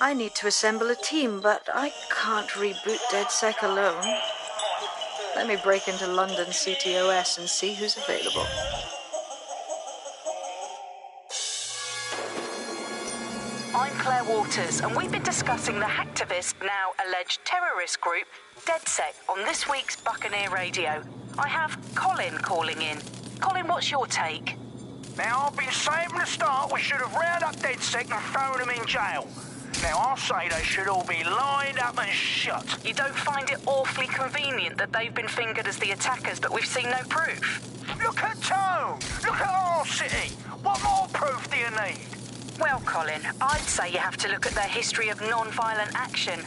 I need to assemble a team, but I can't reboot DedSec alone. Let me break into London CTOS and see who's available. I'm Claire Waters, and we've been discussing the hacktivist, now alleged terrorist group, DedSec, on this week's Buccaneer Radio. I have Colin calling in. Colin, what's your take? Now, I've been saying from the start we should have rounded up DedSec and thrown them in jail. Now, I'll say they should all be lined up and shot. You don't find it awfully convenient that they've been fingered as the attackers, but we've seen no proof? Look at Tone! Look at our city! What more proof do you need? Well, Colin, I'd say you have to look at their history of non-violent action.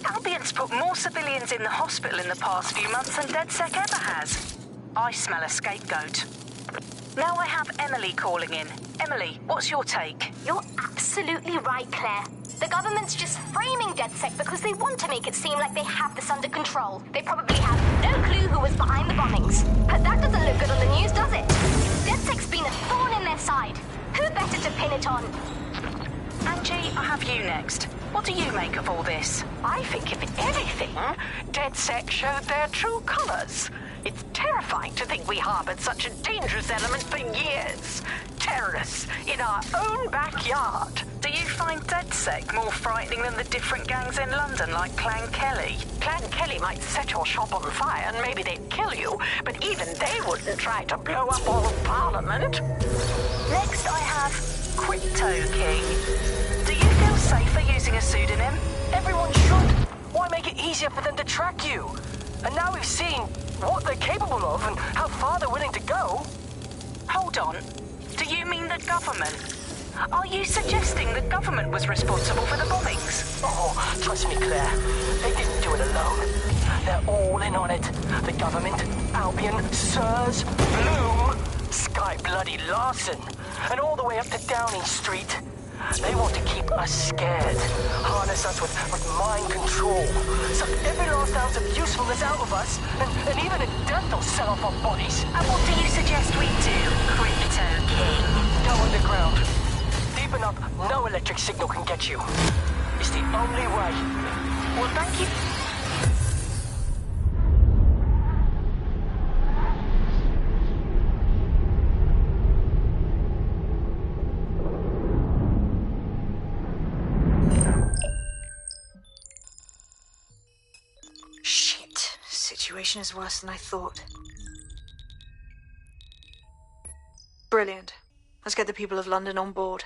Albion's put more civilians in the hospital in the past few months than DedSec ever has. I smell a scapegoat. Now I have Emily calling in. Emily, what's your take? You're absolutely right, Claire. The government's just framing DedSec because they want to make it seem like they have this under control. They probably have no clue who was behind the bombings. But that doesn't look good on the news, does it? DedSec's been a thorn in their side. Who better to pin it on? Angie, I have you next. What do you make of all this? I think, if anything, DedSec showed their true colors. It's terrifying to think we harbored such a dangerous element for years. Terrorists in our own backyard. Do you find DedSec more frightening than the different gangs in London, like Clan Kelly? Clan Kelly might set your shop on fire and maybe they'd kill you, but even they wouldn't try to blow up all of Parliament. Next I have Crypto King. Do you feel safer using a pseudonym? Everyone should. Why make it easier for them to track you? And now we've seen what they're capable of and how far they're willing to go. Hold on. Do you mean the government? Are you suggesting the government was responsible for the bombings? Oh, trust me, Claire. They didn't do it alone. They're all in on it. The government, Albion, Sirs, Bloom, Sky Bloody Larson, and all the way up to Downing Street. They want to keep us scared, harness us with mind control, suck every last ounce of usefulness out of us, and even at death they'll sell off our bodies. And what do you suggest we do, Crypto King? Go underground. Deep enough, no electric signal can get you. It's the only way. Well, thank you. Shit. Situation is worse than I thought. Brilliant. Let's get the people of London on board.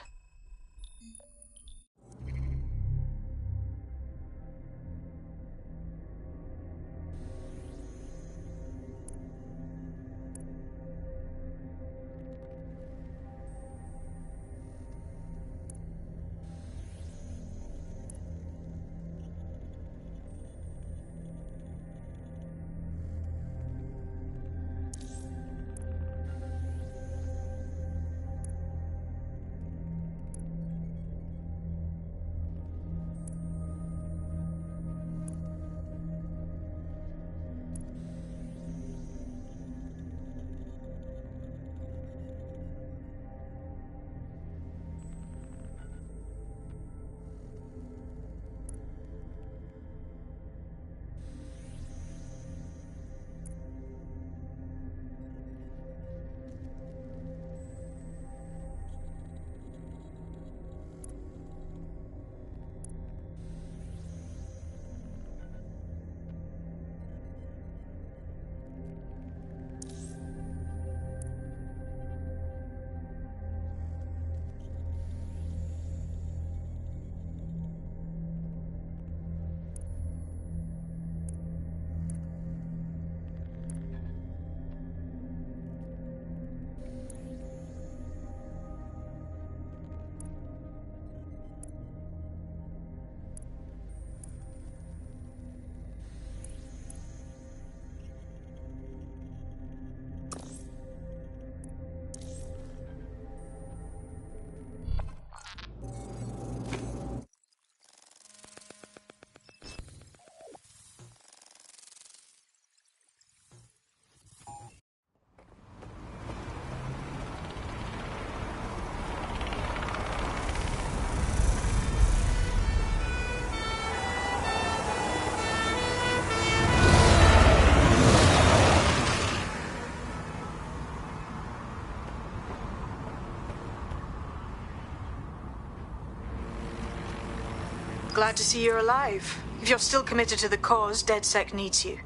glad to see you're alive. If you're still committed to the cause, DedSec needs you.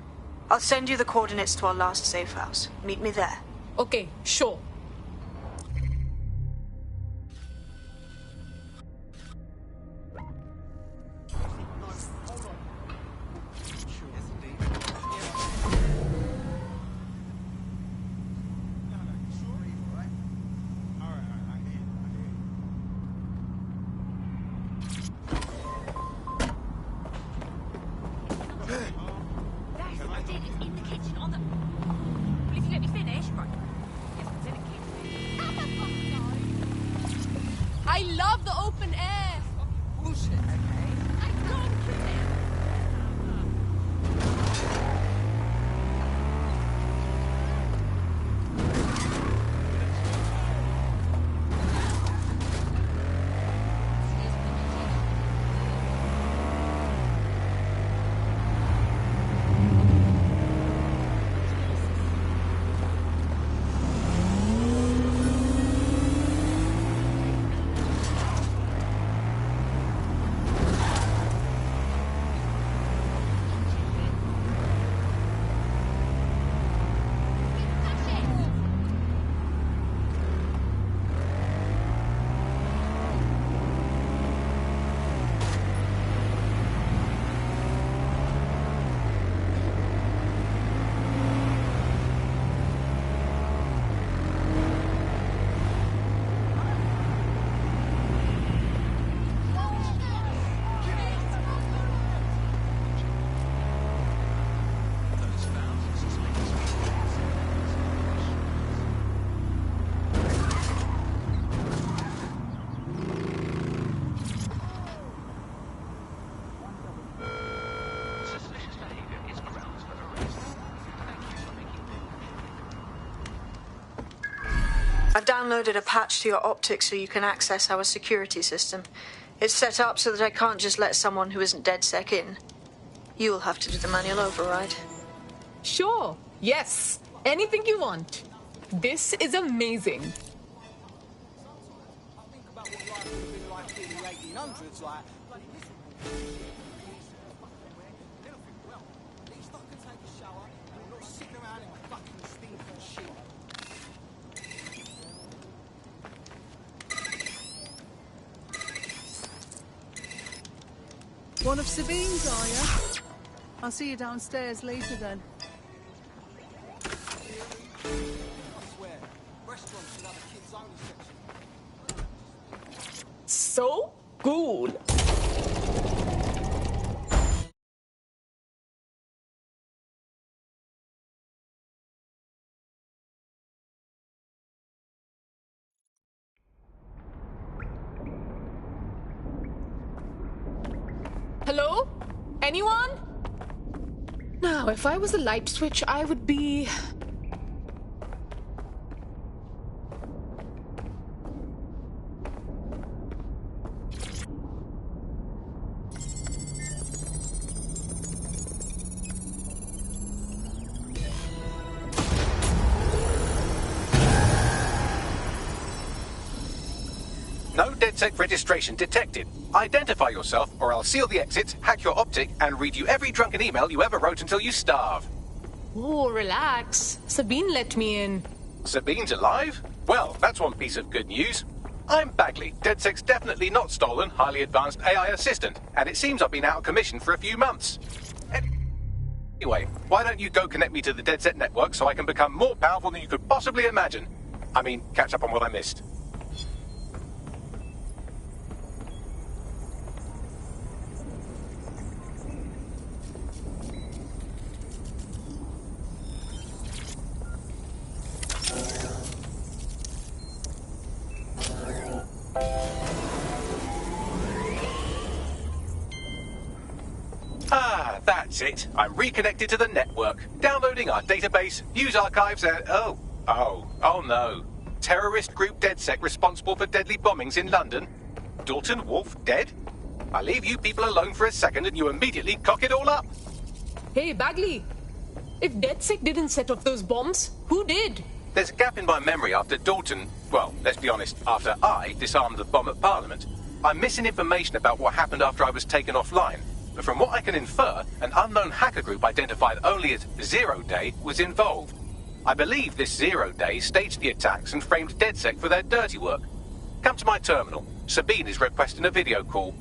I'll send you the coordinates to our last safe house. Meet me there. Okay, sure. I love the open air. Bullshit. I don't care. I've downloaded a patch to your optics so you can access our security system. It's set up so that I can't just let someone who isn't DedSec in. You'll have to do the manual override. Sure. Yes. Anything you want. This is amazing. One of Sabine's, are you? I'll see you downstairs later then. So cool. Hello? Anyone? Now, if I was a light switch, I would be... No DedSec registration detected. Identify yourself, or I'll seal the exits, hack your optic, and read you every drunken email you ever wrote until you starve. Oh, relax. Sabine let me in. Sabine's alive? Well, that's one piece of good news. I'm Bagley, DedSec's definitely not stolen, highly advanced AI assistant, and it seems I've been out of commission for a few months. Anyway, why don't you go connect me to the DedSec network so I can become more powerful than you could possibly imagine? I mean, catch up on what I missed. Ah, that's it. I'm reconnected to the network, downloading our database, news archives, and... Oh no. Terrorist group DedSec responsible for deadly bombings in London? Dalton Wolf dead? I leave you people alone for a second and you immediately cock it all up. Hey, Bagley. If DedSec didn't set off those bombs, who did? There's a gap in my memory after Dalton... Well, let's be honest, after I disarmed the bomb at Parliament. I'm missing information about what happened after I was taken offline. But from what I can infer, an unknown hacker group identified only as Zero Day was involved. I believe this Zero Day staged the attacks and framed DedSec for their dirty work. Come to my terminal. Sabine is requesting a video call.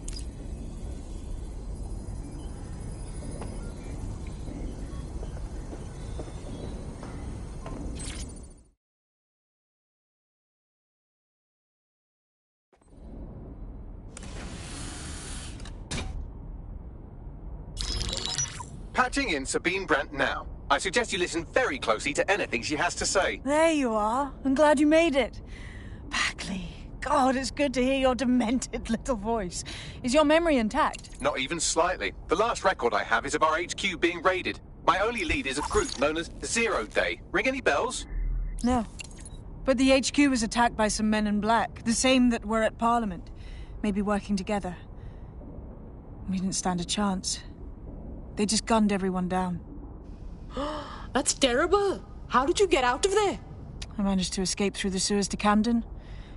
Patching in Sabine Brandt now. I suggest you listen very closely to anything she has to say. There you are. I'm glad you made it. Bagley, God, it's good to hear your demented little voice. Is your memory intact? Not even slightly. The last record I have is of our HQ being raided. My only lead is a group known as Zero Day. Ring any bells? No. But the HQ was attacked by some men in black, the same that were at Parliament. Maybe working together. We didn't stand a chance. They just gunned everyone down. That's terrible. How did you get out of there? I managed to escape through the sewers to Camden.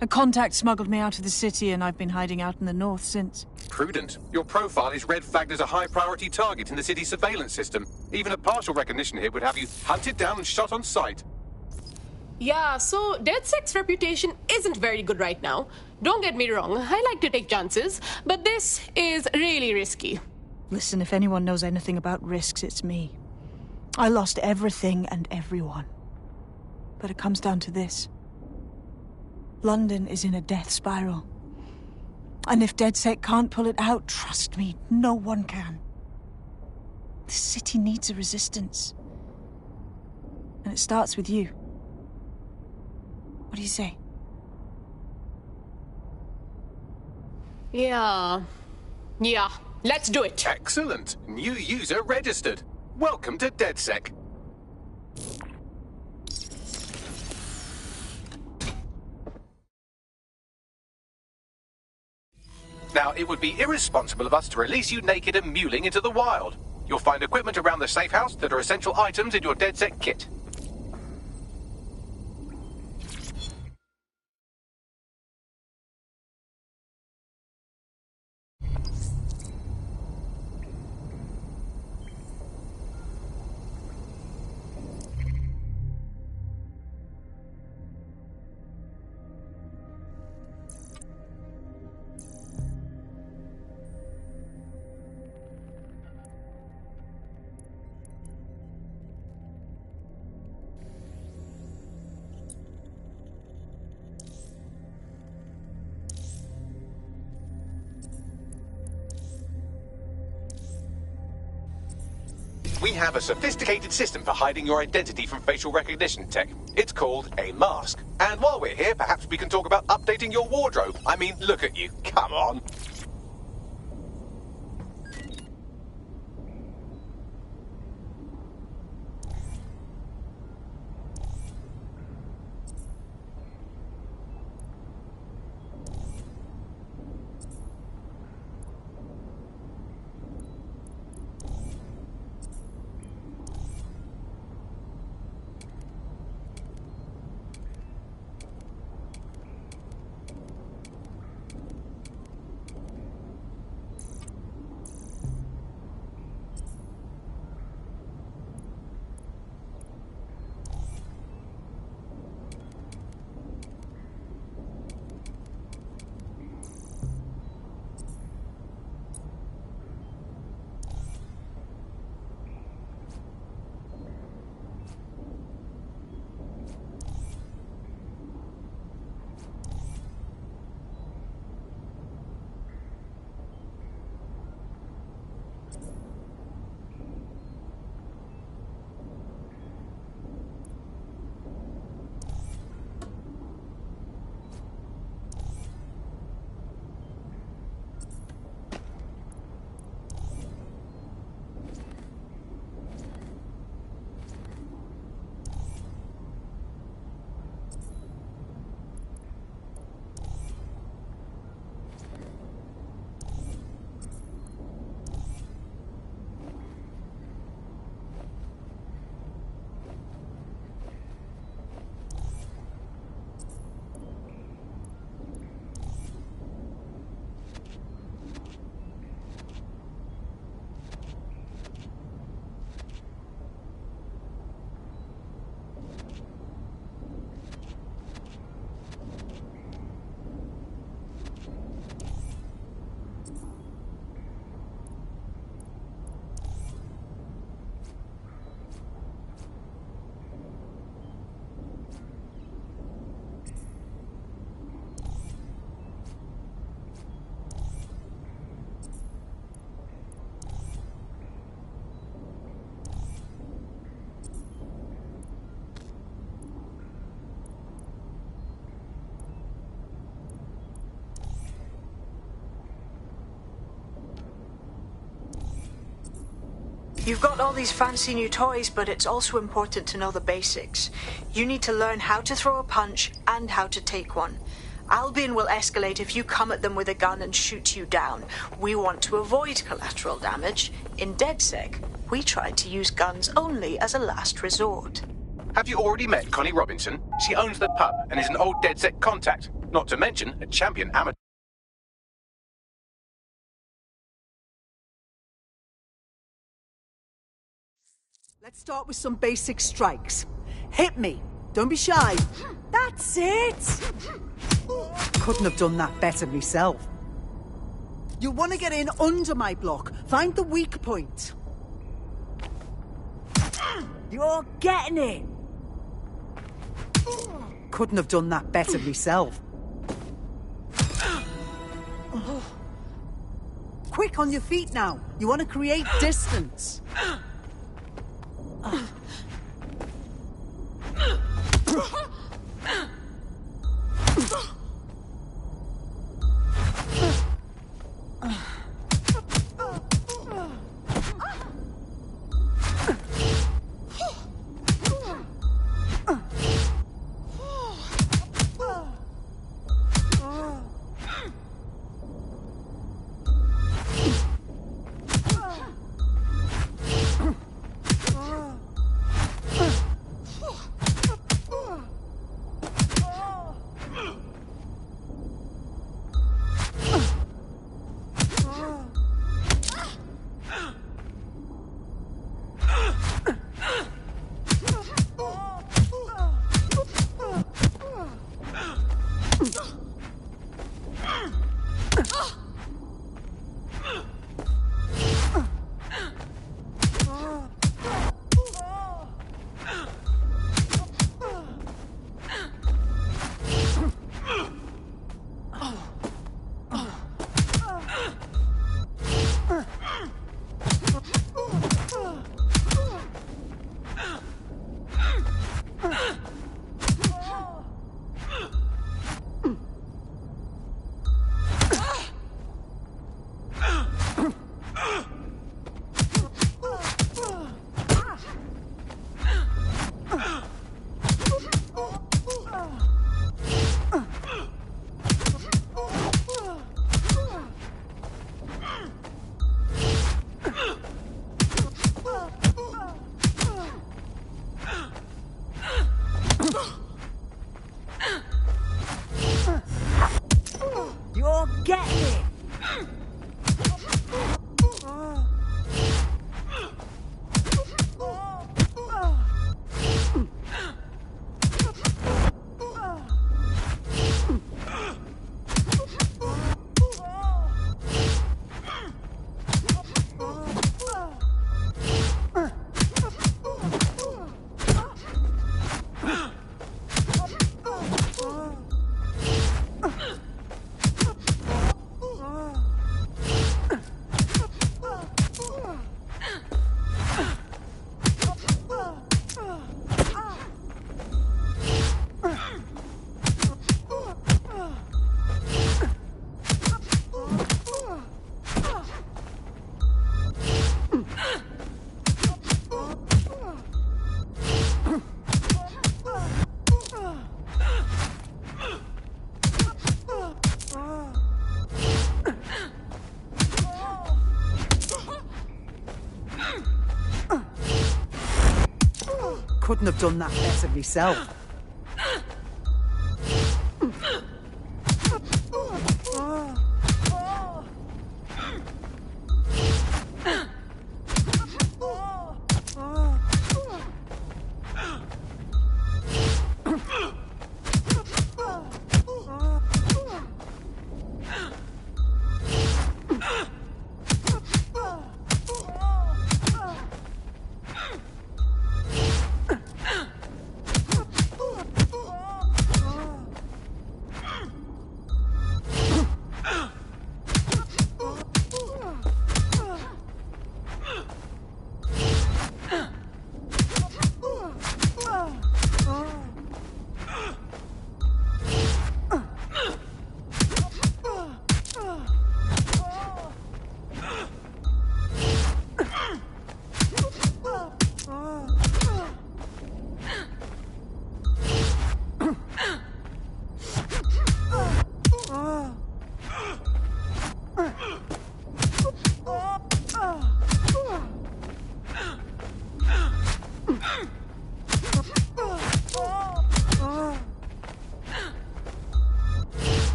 A contact smuggled me out of the city, and I've been hiding out in the north since. Prudent. Your profile is red flagged as a high-priority target in the city's surveillance system. Even a partial recognition here would have you hunted down and shot on sight. Yeah, so DedSec's reputation isn't very good right now. Don't get me wrong, I like to take chances, but this is really risky. Listen, if anyone knows anything about risks, it's me. I lost everything and everyone. But it comes down to this. London is in a death spiral. And if DedSec can't pull it out, trust me, no one can. The city needs a resistance. And it starts with you. What do you say? Yeah, let's do it. Excellent. New user registered. Welcome to DedSec. Now, it would be irresponsible of us to release you naked and mewling into the wild. You'll find equipment around the safe house that are essential items in your DedSec kit. We have a sophisticated system for hiding your identity from facial recognition tech. It's called a mask. And while we're here, perhaps we can talk about updating your wardrobe. I mean, look at you. Come on. You've got all these fancy new toys, but it's also important to know the basics. You need to learn how to throw a punch and how to take one. Albion will escalate if you come at them with a gun and shoot you down. We want to avoid collateral damage. In DedSec, we try to use guns only as a last resort. Have you already met Connie Robinson? She owns the pub and is an old DedSec contact, not to mention a champion amateur. Let's start with some basic strikes. Hit me. Don't be shy. That's it! Couldn't have done that better myself. You want to get in under my block. Find the weak point. You're getting it! Couldn't have done that better myself. Quick, on your feet now. You want to create distance. You're getting it! Couldn't have done that better myself.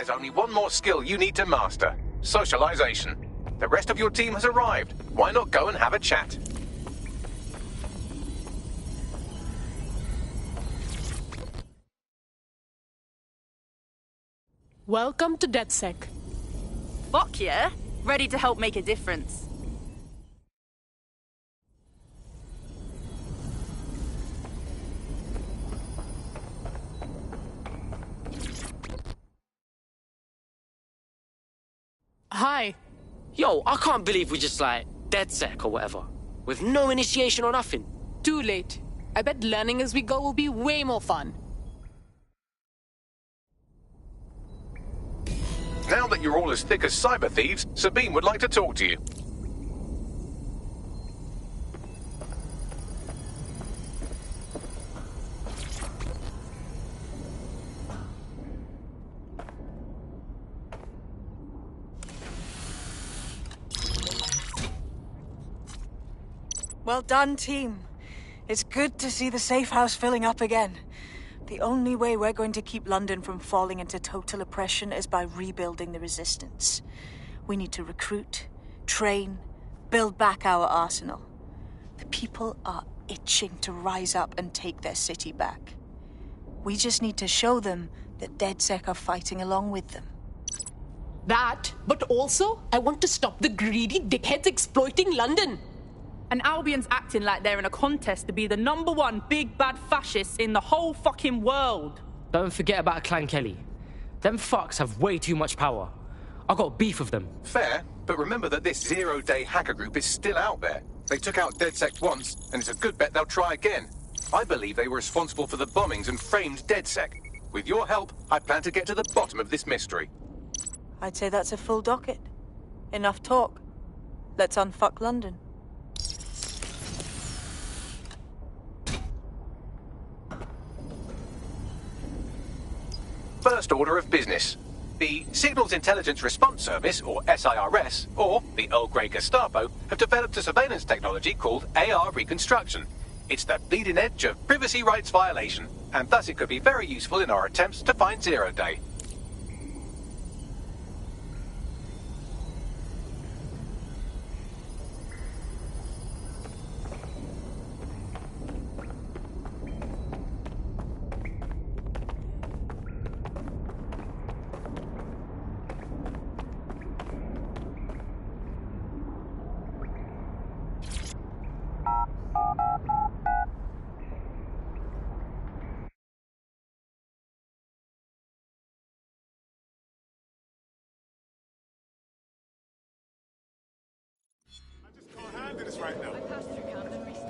there's only one more skill you need to master. Socialization. The rest of your team has arrived. Why not go and have a chat? Welcome to DedSec. Fuck yeah! Ready to help make a difference. Hi. Yo, I can't believe we just like DedSec or whatever. With no initiation or nothing. Too late. I bet learning as we go will be way more fun. Now that you're all as thick as cyber thieves, Sabine would like to talk to you. Well done, team. It's good to see the safe house filling up again. The only way we're going to keep London from falling into total oppression is by rebuilding the resistance. We need to recruit, train, build back our arsenal. The people are itching to rise up and take their city back. We just need to show them that DedSec are fighting along with them. That, but also, I want to stop the greedy dickheads exploiting London. And Albion's acting like they're in a contest to be the #1 big bad fascists in the whole fucking world. Don't forget about Clan Kelly. Them fucks have way too much power. I got beef with them. Fair, but remember that this zero-day hacker group is still out there. They took out DedSec once, and it's a good bet they'll try again. I believe they were responsible for the bombings and framed DedSec. With your help, I plan to get to the bottom of this mystery. I'd say that's a full docket. Enough talk. Let's unfuck London. First order of business. The Signals Intelligence Response Service, or SIRS, or the Earl Grey Gestapo, have developed a surveillance technology called AR Reconstruction. It's the bleeding edge of privacy rights violation, and thus it could be very useful in our attempts to find Zero Day.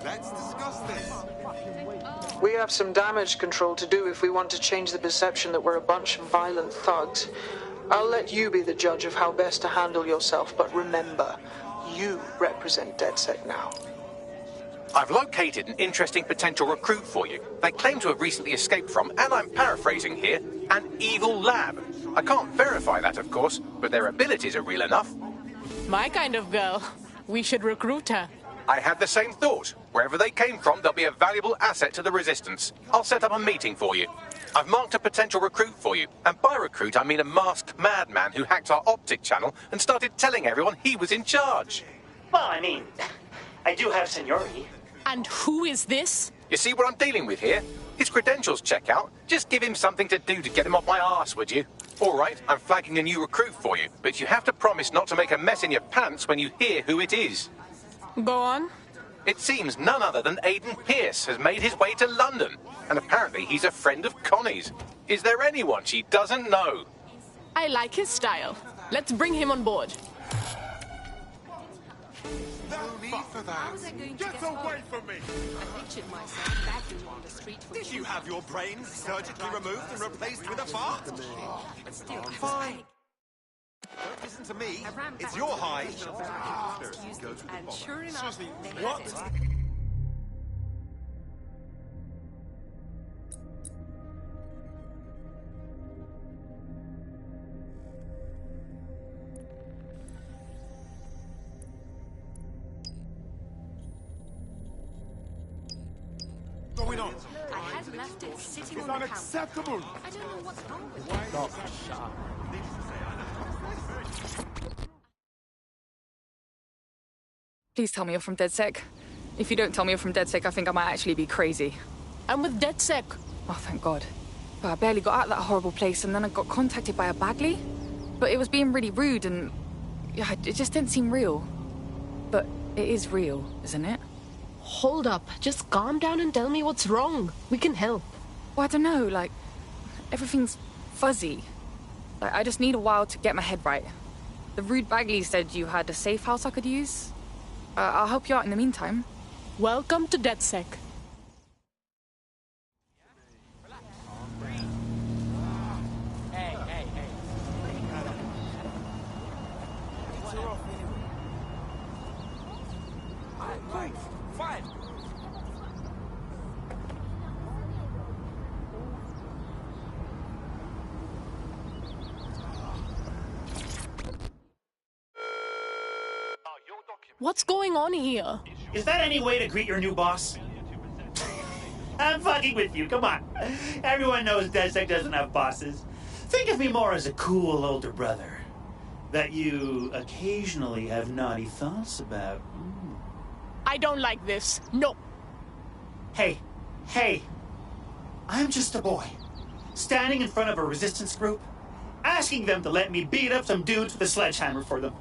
Let's discuss this. We have some damage control to do if we want to change the perception that we're a bunch of violent thugs. I'll let you be the judge of how best to handle yourself, but remember, you represent DedSec now. I've located an interesting potential recruit for you. They claim to have recently escaped from, and I'm paraphrasing here, an evil lab. I can't verify that, of course, but their abilities are real enough. My kind of girl. We should recruit her. I had the same thought. Wherever they came from, they'll be a valuable asset to the Resistance. I'll set up a meeting for you. I've marked a potential recruit for you, and by recruit I mean a masked madman who hacked our optic channel and started telling everyone he was in charge. Well, I mean, I do have seniority. And who is this? You see what I'm dealing with here? His credentials check out. Just give him something to do to get him off my arse, would you? All right, I'm flagging a new recruit for you, but you have to promise not to make a mess in your pants when you hear who it is. Go on. It seems none other than Aidan Pierce has made his way to London, and apparently he's a friend of Connie's. Is there anyone she doesn't know? I like his style. Let's bring him on board. No need for that. Get away from me! I pictured myself begging on the street for Did you have your brains surgically removed and replaced with a fart? Fine. Don't listen to me. It's your hide. and sure enough, they had What? it. Going on. I had left left it sitting It's on the unacceptable. counter. I don't know what's wrong with it. Stop. Shut up. Please tell me you're from DedSec. If you don't tell me you're from DedSec, I think I might actually be crazy. I'm with DedSec. Oh, thank God. But I barely got out of that horrible place, and then I got contacted by a Bagley. But it was being really rude, and yeah, it just didn't seem real. But it is real, isn't it? Hold up. Just calm down and tell me what's wrong. We can help. Well, I don't know, like, everything's fuzzy. Like, I just need a while to get my head right. The rude Bagley said you had a safe house I could use. I'll help you out in the meantime. Welcome to DedSec. Hey. Fine. What's going on here? Is that any way to greet your new boss? I'm fucking with you, come on. Everyone knows DedSec doesn't have bosses. Think of me more as a cool older brother that you occasionally have naughty thoughts about. I don't like this. No. Hey. I'm just a boy, standing in front of a resistance group, asking them to let me beat up some dudes with a sledgehammer for them.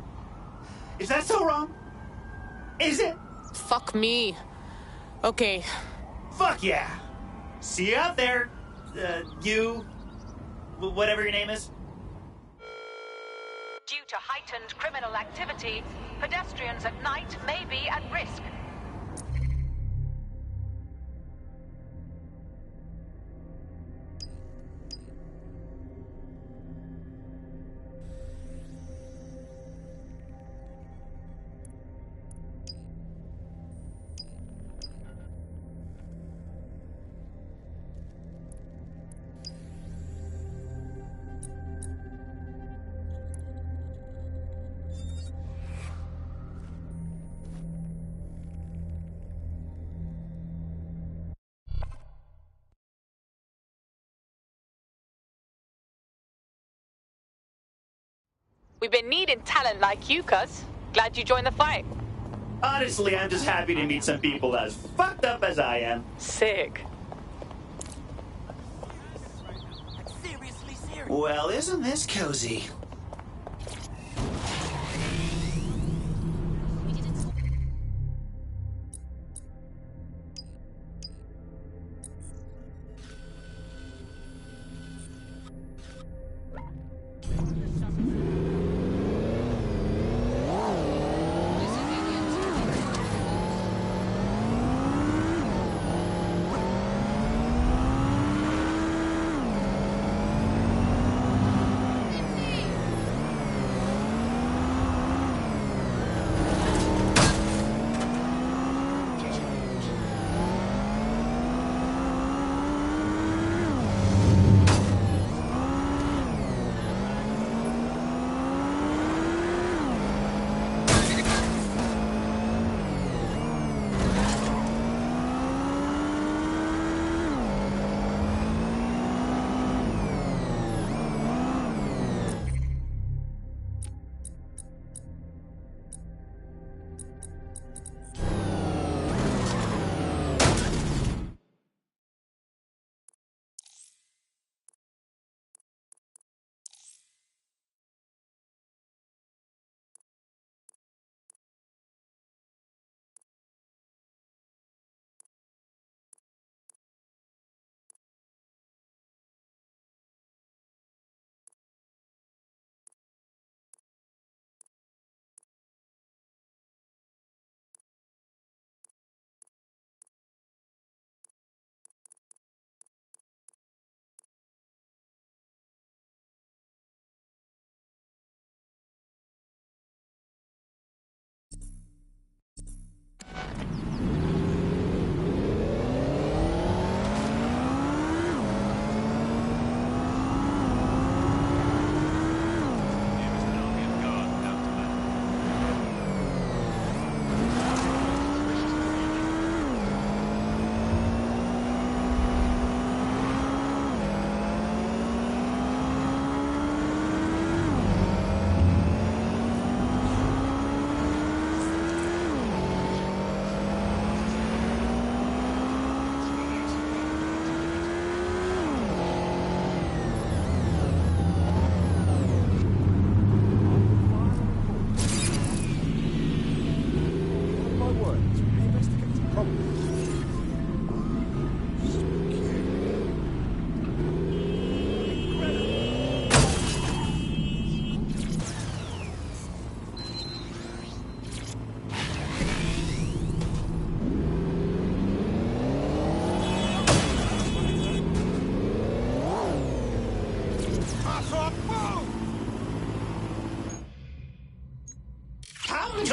Is that so wrong? Is it? Fuck me. Okay. Fuck yeah. See you out there, you, whatever your name is. Due to heightened criminal activity, pedestrians at night may be at risk. We've been needing talent like you, cuz. Glad you joined the fight. Honestly, I'm just happy to meet some people as fucked up as I am. Sick. Well, isn't this cozy?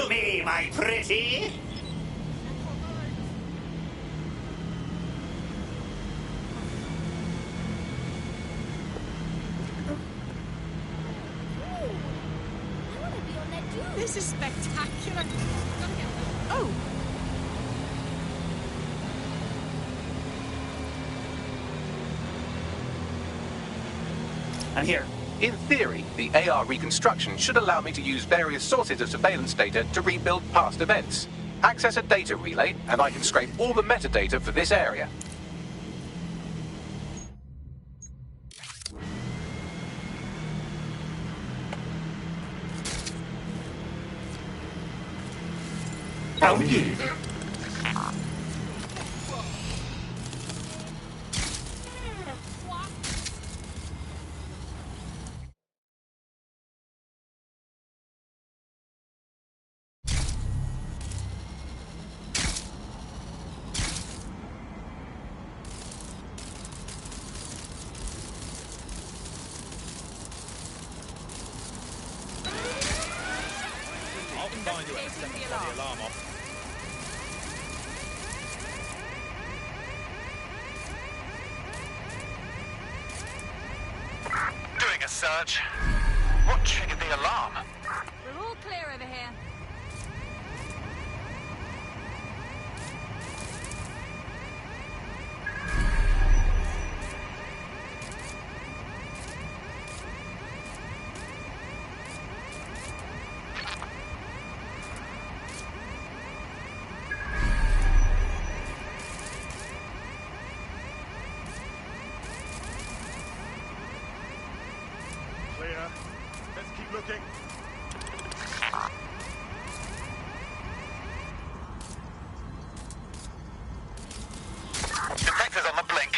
me, my pretty. This is spectacular. Oh. I'm here. In theory, the AR reconstruction should allow me to use various sources of surveillance data to rebuild past events. Access a data relay, and I can scrape all the metadata for this area. Oh, yeah. Alarm off. Doing a search. What triggered the alarm? We're all clear over here. Clear. Let's keep looking. Detectors on the blink.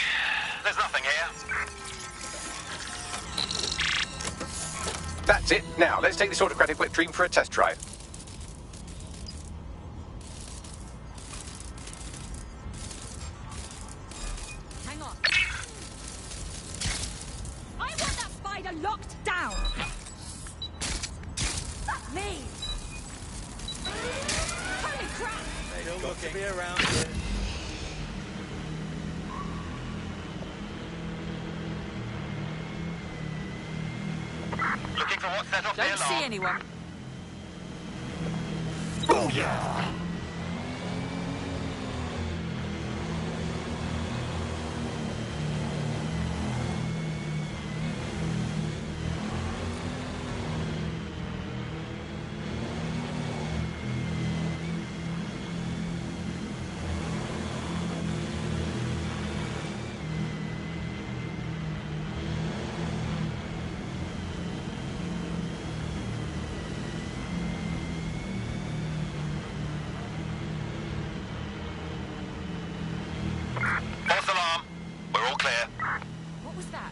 There's nothing here. That's it. Now, let's take this autocratic whip dream for a test drive. Hang on. I want that spider locked down. Me. Holy crap! Still got to be around here. Looking for what set off the Don't alarm. see anyone. Oh, yeah. False alarm. We're all clear. What was that?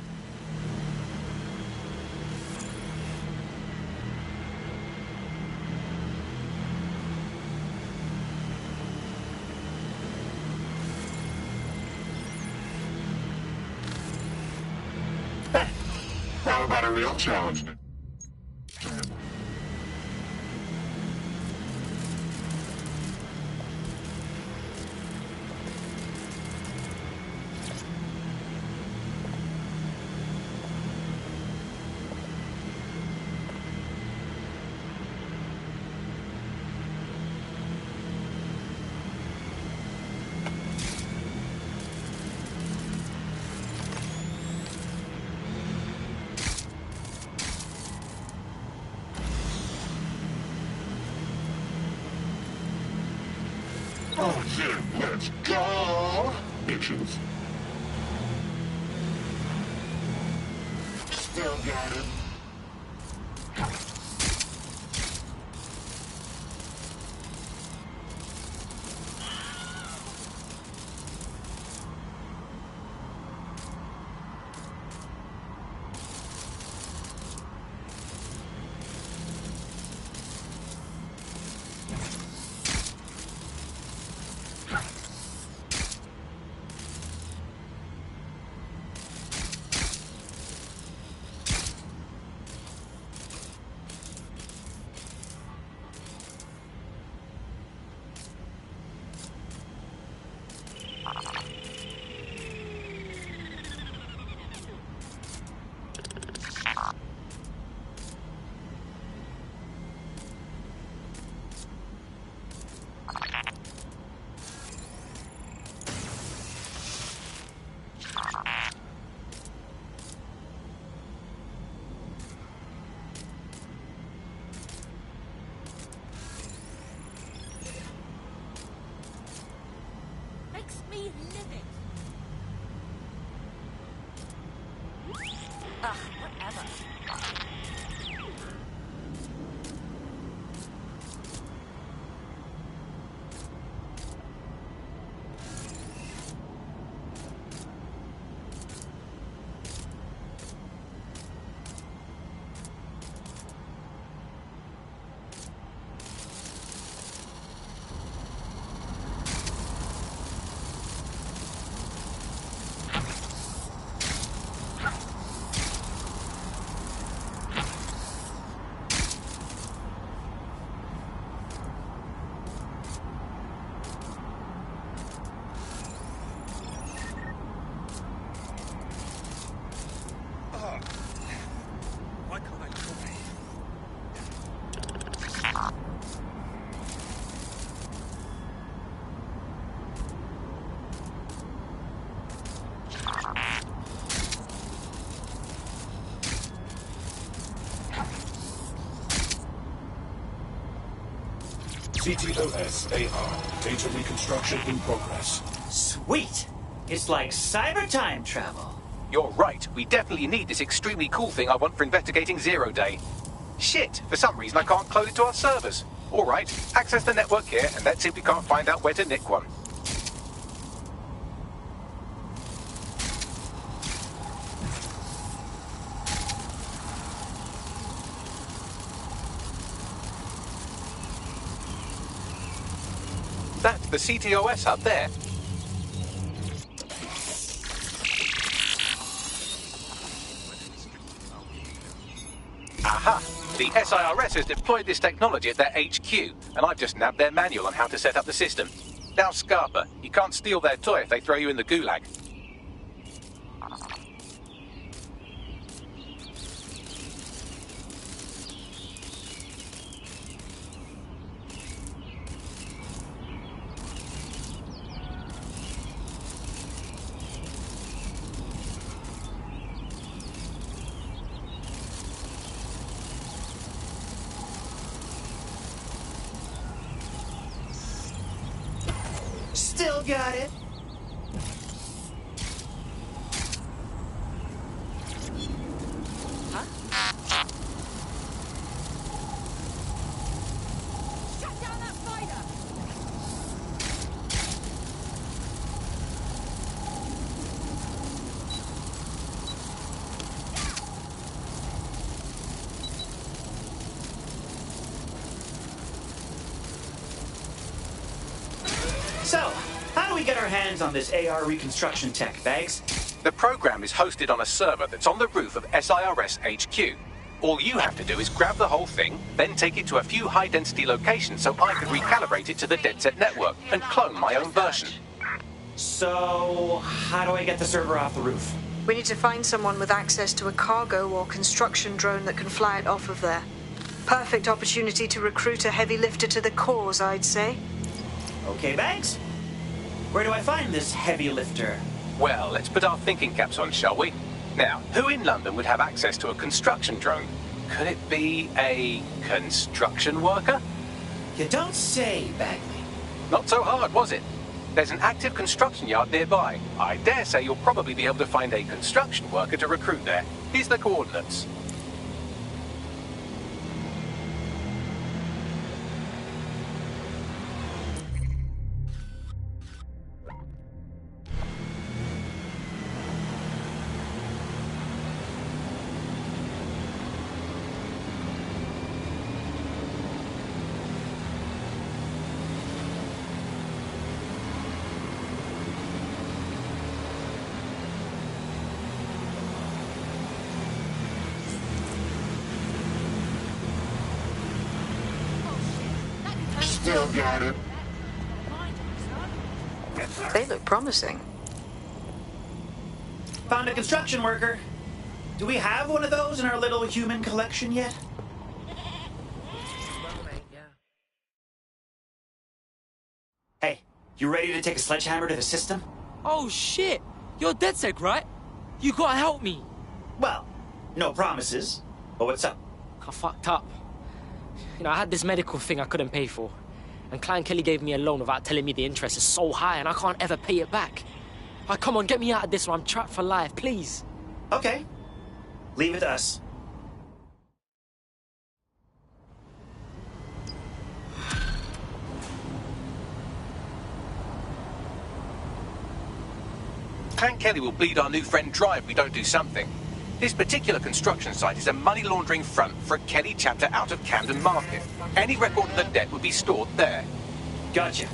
How about a real challenge? Oh, yeah, let's go, bitches. Still got it. CTOS AR. Data reconstruction in progress. Sweet! It's like cyber time travel. You're right. We definitely need this extremely cool thing I want for investigating Zero Day. Shit! For some reason I can't clone it to our servers. All right, access the network here, and let's see if we can't find out where to nick one. That's the CTOS up there. Aha! The SIRS has deployed this technology at their HQ, and I've just nabbed their manual on how to set up the system. Now, Scarpa, you can't steal their toy if they throw you in the gulag. Still got it. Huh? Shut down that spider! So, how do we get our hands on this AR reconstruction tech, Bags? The program is hosted on a server that's on the roof of SIRS HQ. All you have to do is grab the whole thing, then take it to a few high-density locations so I can recalibrate it to the DedSec network and clone my own version. So, how do I get the server off the roof? We need to find someone with access to a cargo or construction drone that can fly it off of there. Perfect opportunity to recruit a heavy lifter to the cause, I'd say. Okay, Bags. Where do I find this heavy lifter? Well, let's put our thinking caps on, shall we? Now, who in London would have access to a construction drone? Could it be a construction worker? You don't say, Bagley. Not so hard, was it? There's an active construction yard nearby. I dare say you'll probably be able to find a construction worker to recruit there. Here's the coordinates. Still got it. They look promising. Found a construction worker. Do we have one of those in our little human collection yet? Hey, you ready to take a sledgehammer to the system? Oh shit! You're DedSec, right? You gotta help me. Well, no promises. But what's up? I fucked up. You know, I had this medical thing I couldn't pay for. And Clan Kelly gave me a loan without telling me the interest is so high and I can't ever pay it back. Like, come on, get me out of this or I'm trapped for life, please. Okay. Leave it to us. Clan Kelly will bleed our new friend dry if we don't do something. This particular construction site is a money laundering front for a Kelly chapter out of Camden Market. Any record of the debt would be stored there. Gotcha.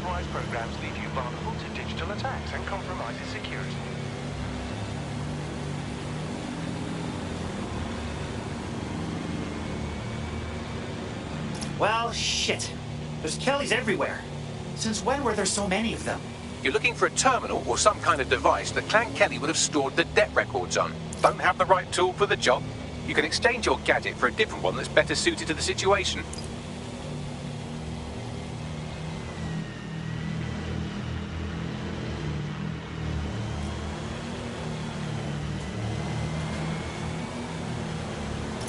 Unauthorized programs leave you vulnerable to digital attacks and compromises security. Well, shit. There's Kellys everywhere. Since when were there so many of them? You're looking for a terminal or some kind of device that Clan Kelly would have stored the debt records on. Don't have the right tool for the job? You can exchange your gadget for a different one that's better suited to the situation.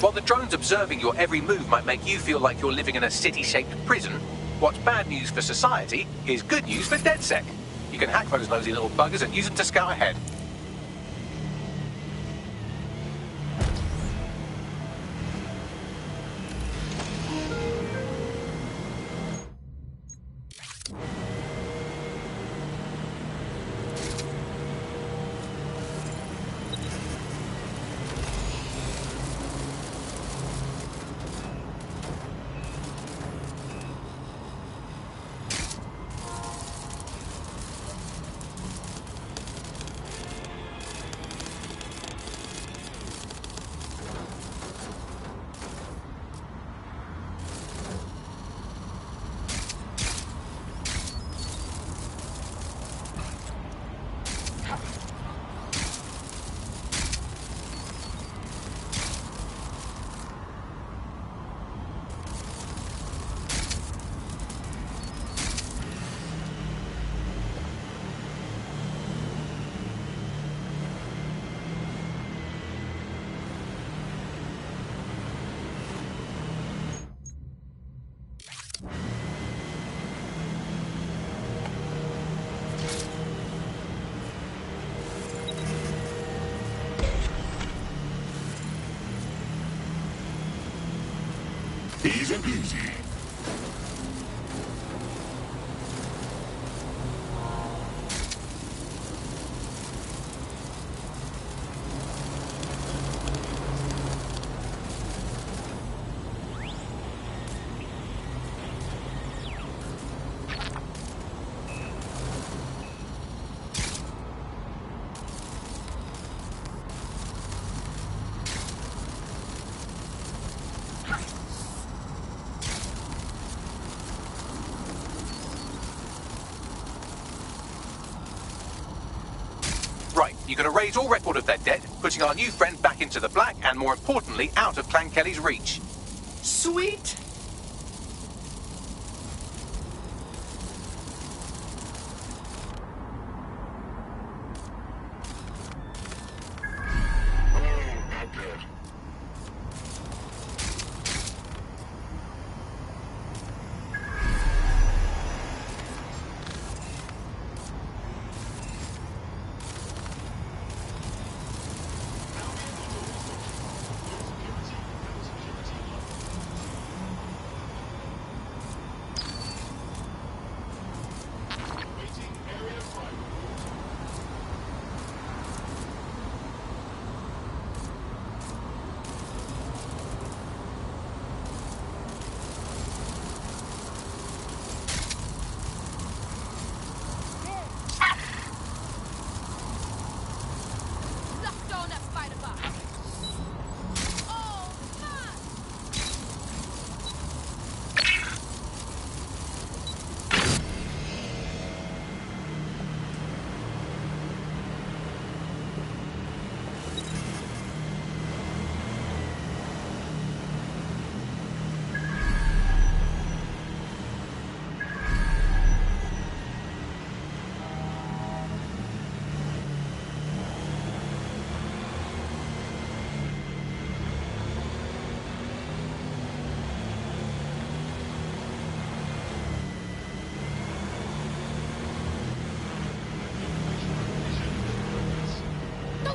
While the drones observing your every move might make you feel like you're living in a city-shaped prison, what's bad news for society is good news for DedSec. You can hack those nosy little buggers and use them to scout ahead. Easy peasy. You can erase all record of their debt, putting our new friend back into the black and, more importantly, out of Clan Kelly's reach. Sweet!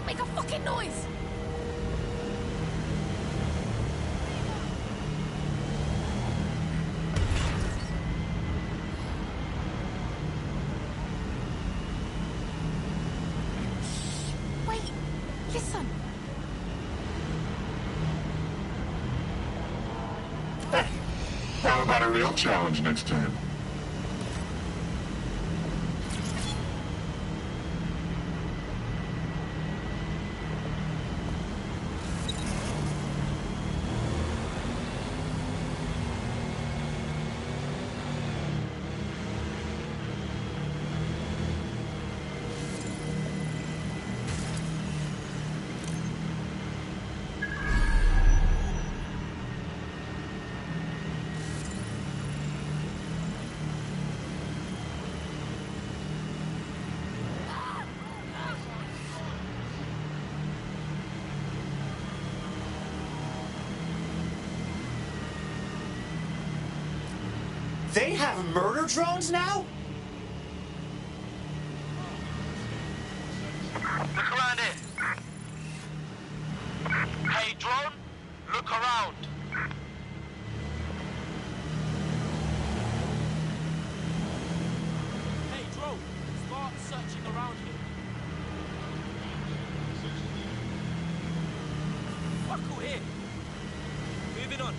Make a fucking noise! Wait, listen. How about a real challenge next time? They have murder drones now? Look around here. Hey, drone, look around. Hey, drone, start searching around here. Fuck all here. Moving on.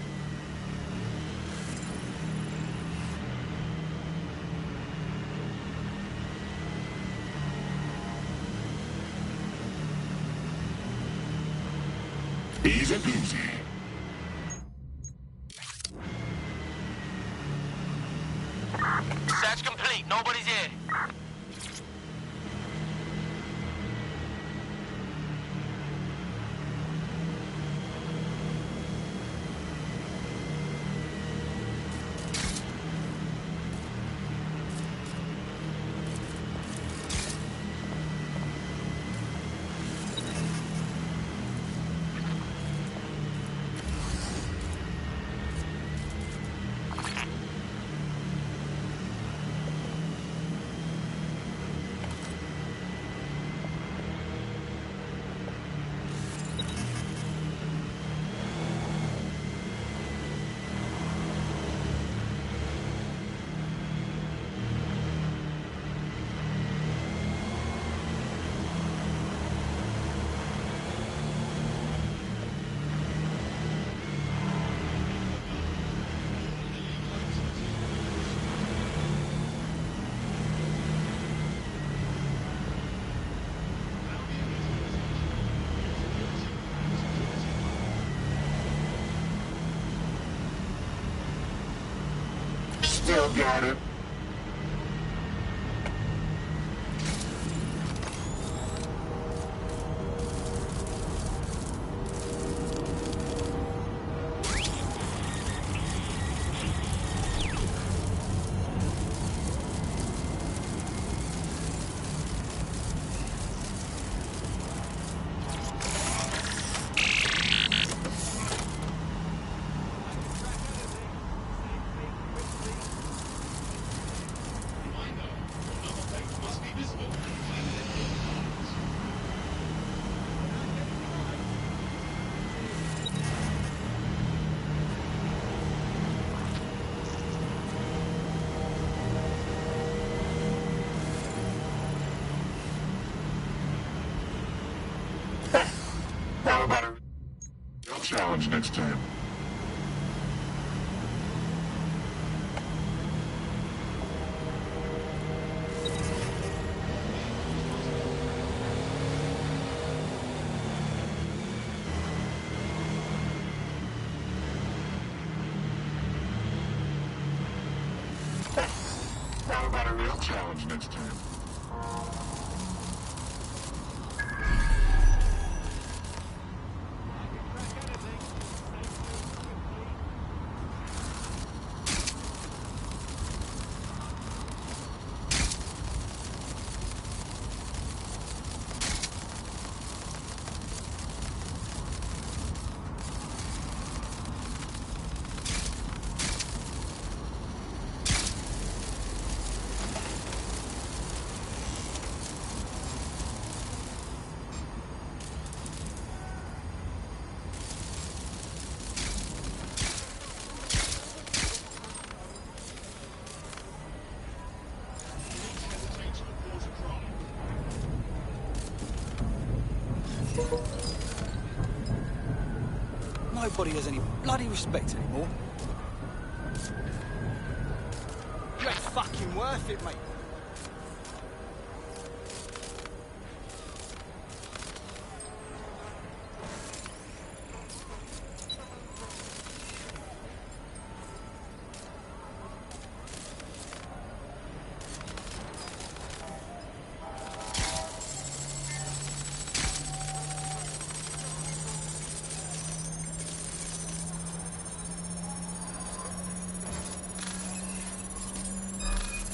Easy peasy. Search complete, nobody's here. Still got it. How about a real challenge next time? How about a real challenge next time? Nobody has any bloody respect anymore. You ain't fucking worth it, mate.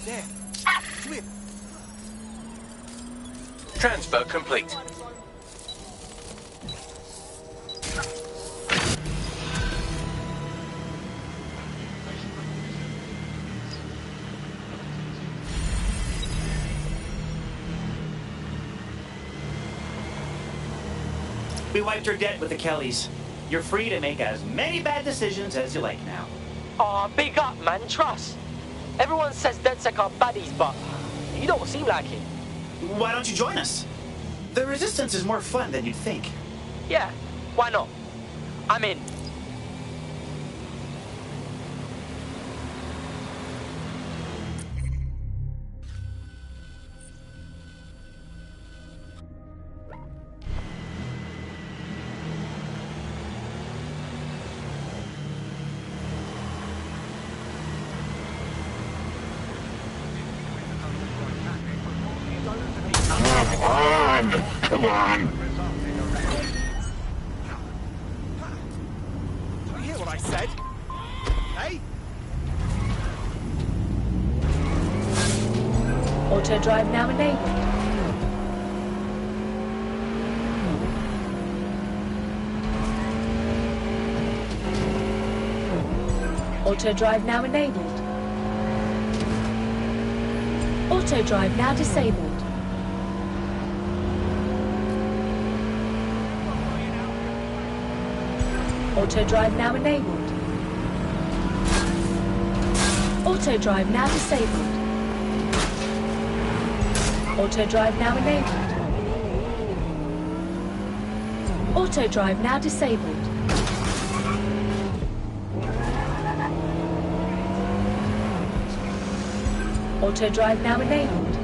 There. Come here. Transfer complete. We wiped your debt with the Kellys. You're free to make as many bad decisions as you like now. Aw, big up, man. Trust. Everyone says DedSec are baddies, but you don't seem like it. Why don't you join us? The Resistance is more fun than you'd think. Yeah, why not? I'm in. Come on! Did you hear what I said? Hey? Auto drive now enabled. Auto drive now enabled. Auto drive now disabled. Auto drive now enabled. Auto drive now disabled. Auto drive now enabled. Auto drive now disabled. Auto drive now enabled.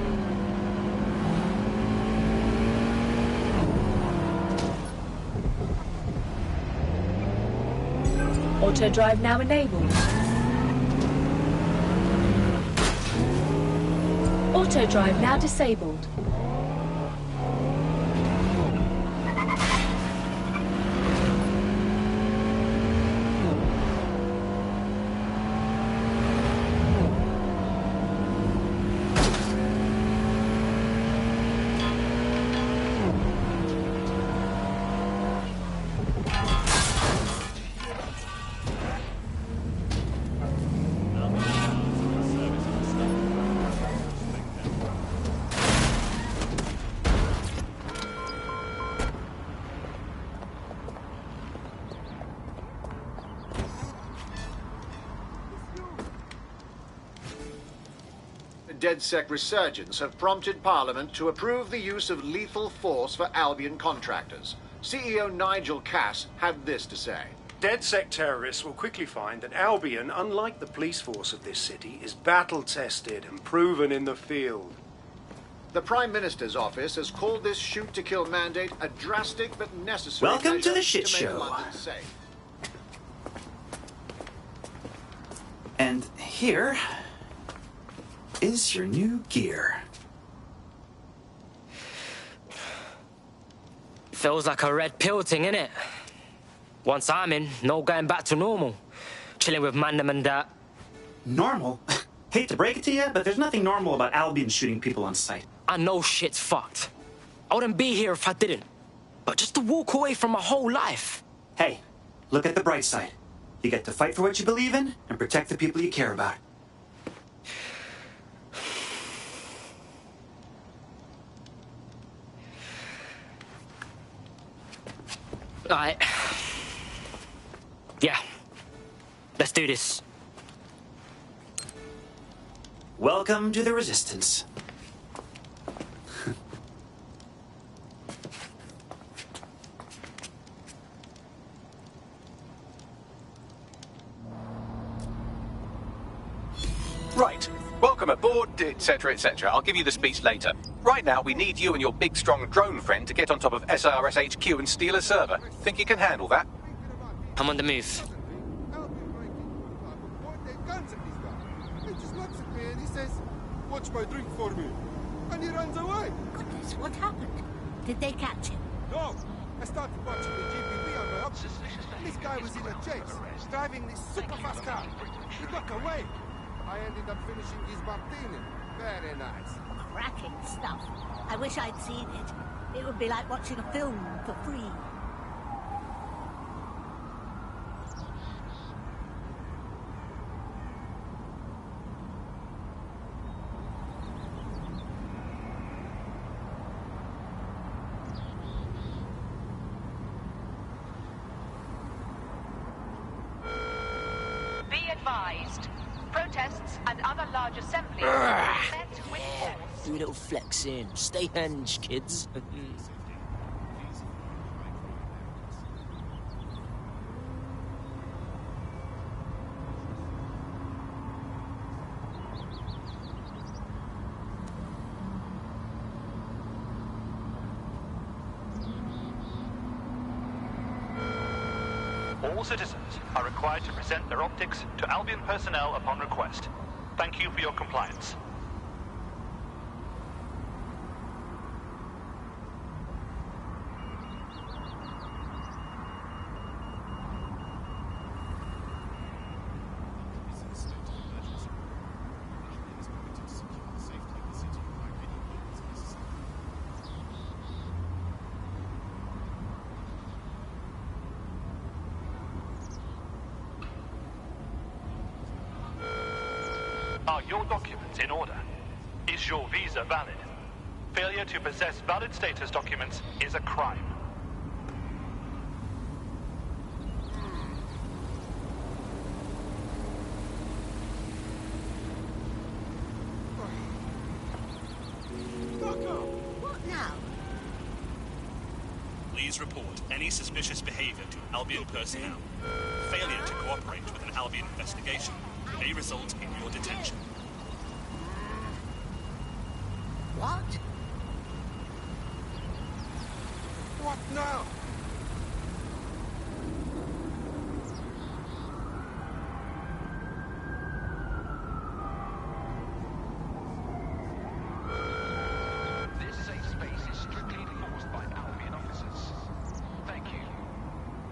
Auto drive now enabled. Auto drive now disabled. DedSec resurgence have prompted Parliament to approve the use of lethal force for Albion contractors. CEO Nigel Cass had this to say. DedSec terrorists will quickly find that Albion, unlike the police force of this city, is battle-tested and proven in the field. The Prime Minister's office has called this shoot-to-kill mandate a drastic but necessary Welcome to measure the shit make show. London safe. And here is your new gear. Feels like a red pill thing, innit? Once I'm in, no going back to normal. Chilling with Mandem and that. Normal? Hate to break it to you, but there's nothing normal about Albion shooting people on sight. I know shit's fucked. I wouldn't be here if I didn't. But just to walk away from my whole life. Hey, look at the bright side. You get to fight for what you believe in and protect the people you care about. Alright. Yeah. Let's do this. Welcome to the Resistance. Right. Welcome aboard, etc., etc. I'll give you the speech later. Right now, we need you and your big, strong drone friend to get on top of SIRS HQ and steal a server. Think you can handle that? I'm on the move. He just looks at me and he says, "Watch my drink for me." And he runs away. Goodness, what happened? Did they catch him? No. I started watching the GPV on my option. This guy was in a chase, driving this super fast car. He got away. I ended up finishing his martini. Very nice. Cracking stuff. I wish I'd seen it. It would be like watching a film for free. advised. Protests and other large assemblies are met with force. Do a little flex in. Stay henge, kids. All citizens are required to present their optics to Albion personnel upon request. Thank you for your compliance. Are your documents in order? Is your visa valid? Failure to possess valid status documents is a crime. What now? Please report any suspicious behavior to Albion personnel. Failure to cooperate with an Albion investigation may result in your detention. What? What now? This safe space is strictly enforced by Albion officers. Thank you.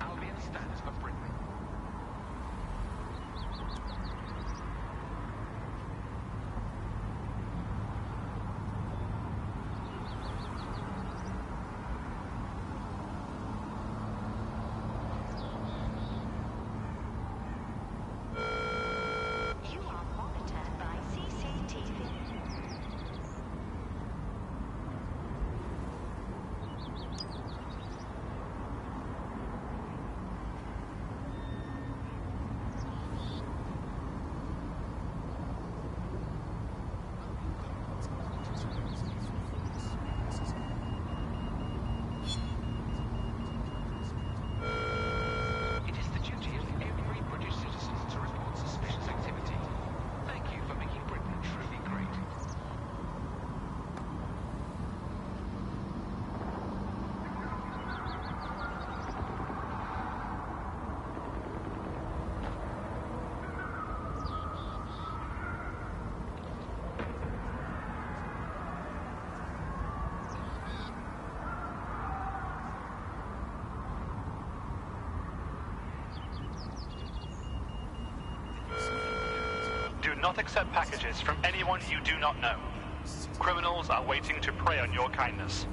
Albion stands for Britain. You are monitored by CCTV. It is the duty of every British citizen to report suspicious activity. Thank you for making Britain truly great. Do not accept packages from anyone you do not know. Criminals are waiting to prey on your kindness.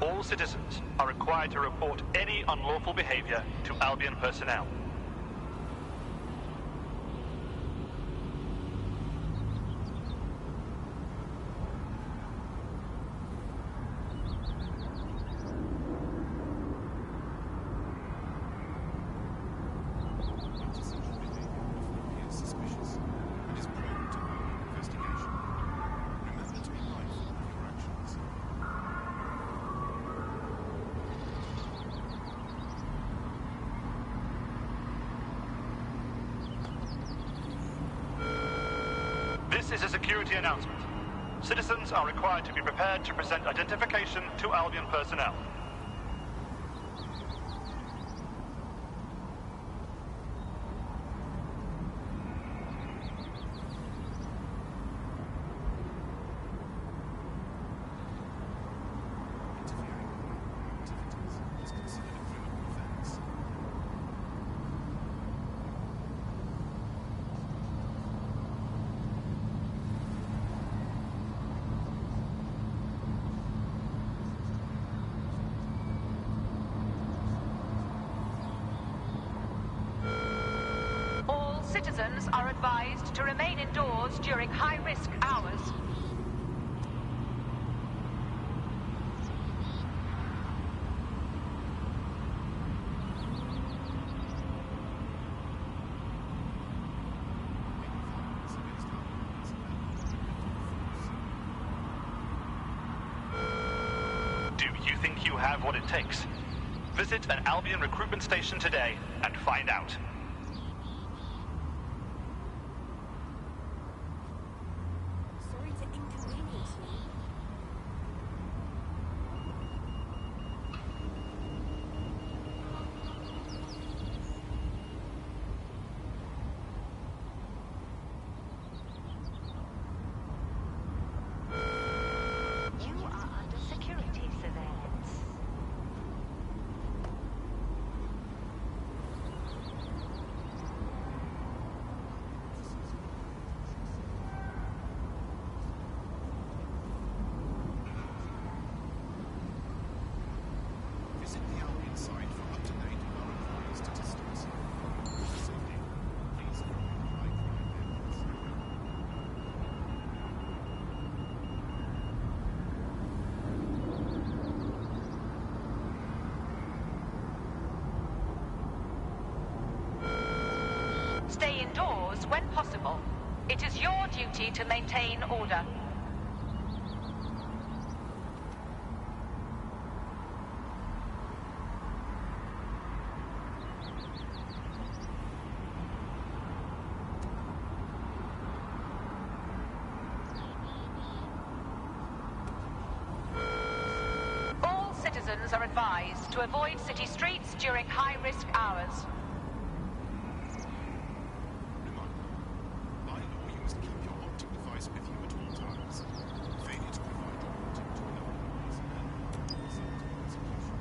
All citizens are required to report any unlawful behavior to Albion personnel. This is a security announcement. Citizens are required to be prepared to present identification to Albion personnel. citizens are advised to remain indoors during high-risk hours. Do you think you have what it takes? Visit an Albion recruitment station today and find out. Sorry to inconvenience you. You are under security surveillance. Visit the Albion site for up-to-date current statistics. This evening, please avoid high-crime areas. Stay indoors when possible. It is your duty to maintain order. All citizens are advised to avoid city streets during high-risk hours. By law, you must keep your optic device with you at all times. Failure to provide your optic to another is an result of execution.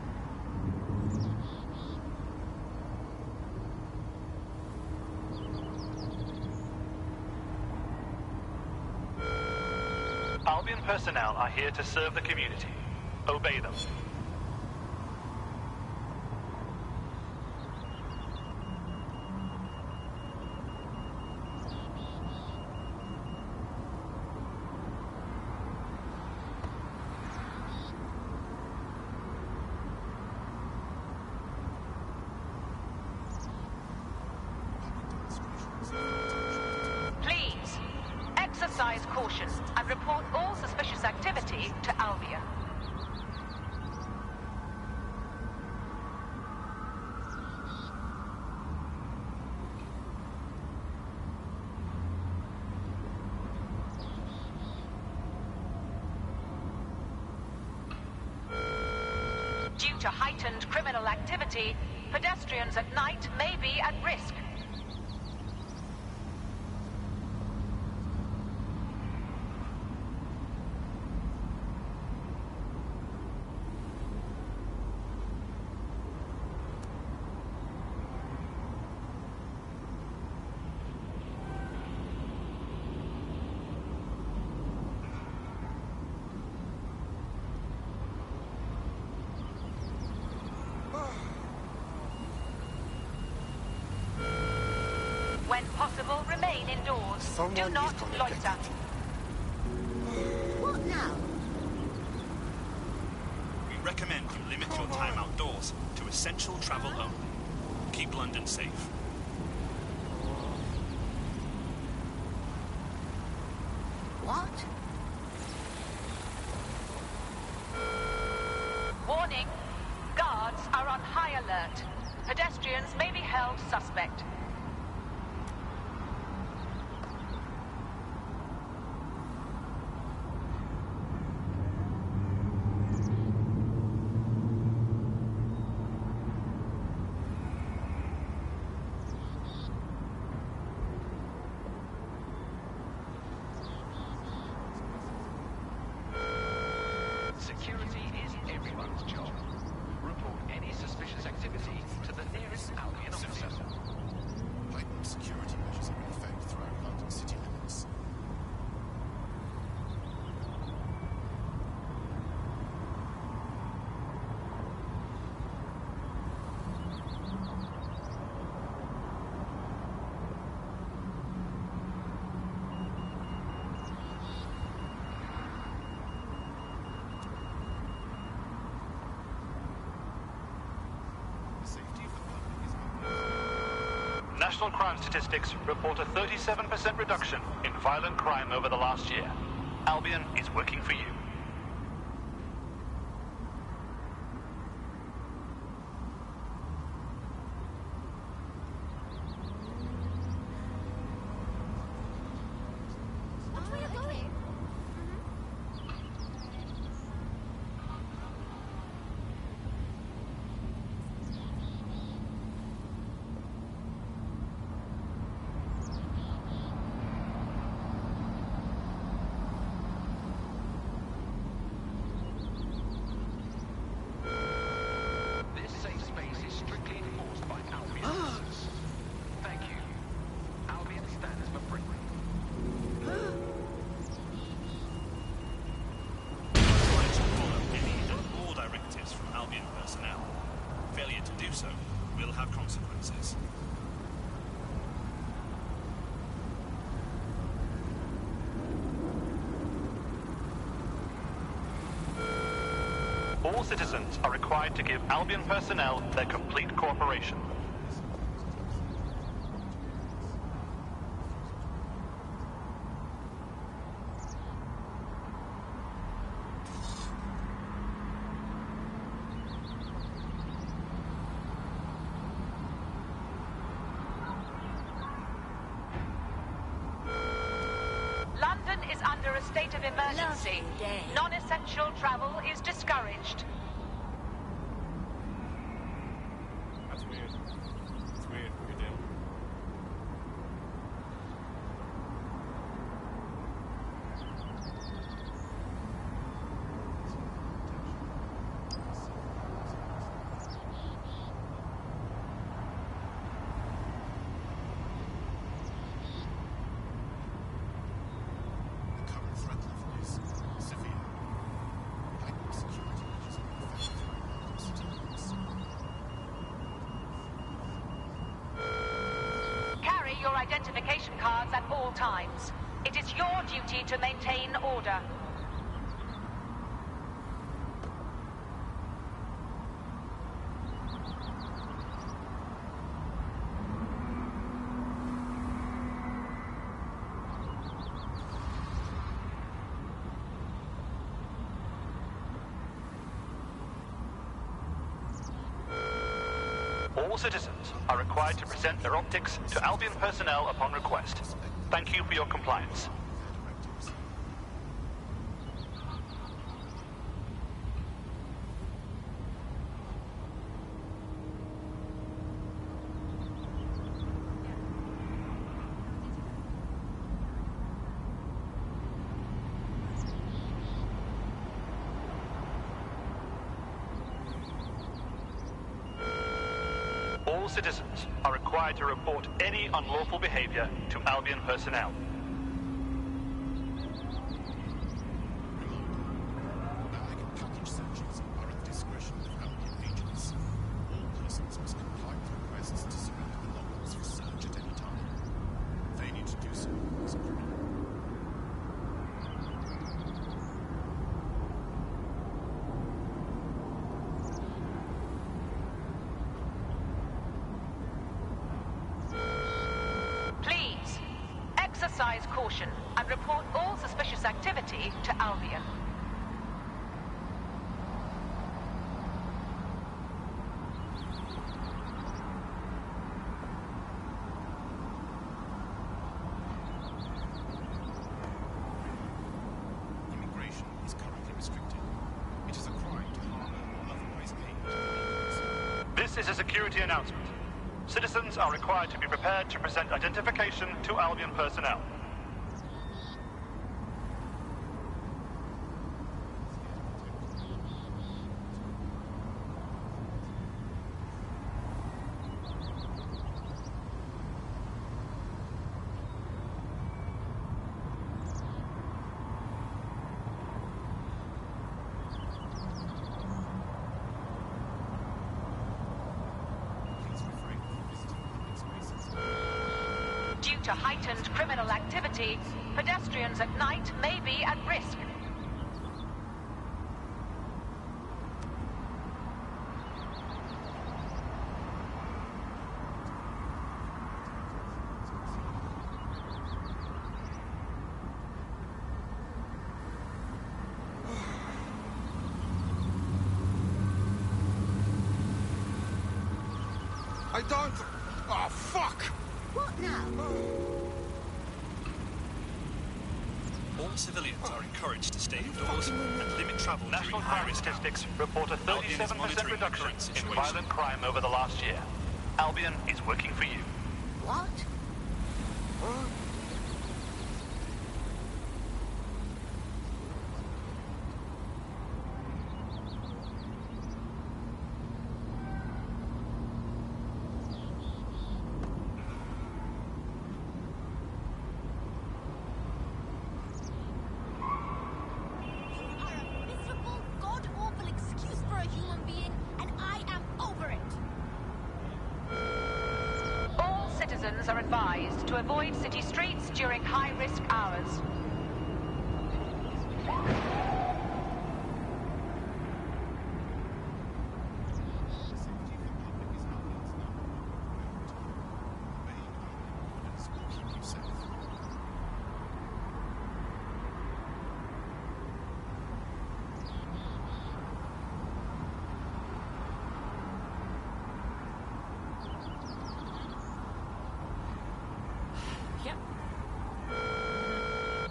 Albion personnel are here to serve the community. Obey them. Please, exercise caution and report all suspicious activity to Albion. Due to heightened criminal activity, pedestrians at night may be at risk. When possible, remain indoors. Do not loiter. What now? We recommend you limit your time outdoors to essential travel only. Keep London safe. What? Warning! Guards are on high alert. Pedestrians may be held suspect. Security is everyone's job. Report any suspicious activity to the nearest Albion officer. Heightened security measures are in effect throughout London city limits. National crime statistics report a 37% reduction in violent crime over the last year. Albion is working for you. This safe space is strictly enforced by Albion officers. Thank you. Albion stands for friendly. Try to follow any and all directives from Albion personnel. Failure to do so will have consequences. All citizens are required to give Albion personnel their complete cooperation. London is under a state of emergency. Non-essential travel is discouraged. That's weird. It's weird. Good deal. The current threat level is severe. Heightened security measures are effective in citizens. Carry your identification cards at all times. It is your duty to maintain order. All citizens are required to present their optics to Albion personnel upon request. Thank you for your compliance. All citizens are required to report any unlawful behavior to Albion personnel. Package searches are at the discretion of Albion agents. All persons must comply with requests to surrender belongings for search at any time. Failure to do so is a criminal. Please, exercise caution and report all suspicious activity to Albion. Immigration is currently restricted. It is a crime to harbor or otherwise aid. This is a security announcement. Citizens are required to be prepared to present identification to Albion personnel. Due to heightened criminal activity, pedestrians at night may be at risk. I don't... Oh, fuck! What now? All civilians are encouraged to stay indoors and limit travel National during crime high-risk statistics hours. report a Albion is 37% monitoring the reduction current in situation. violent crime over the last year. Albion is working for you. What? Miserable, god-awful excuse for a human being, and I am over it. All citizens are advised to avoid city streets during high-risk hours.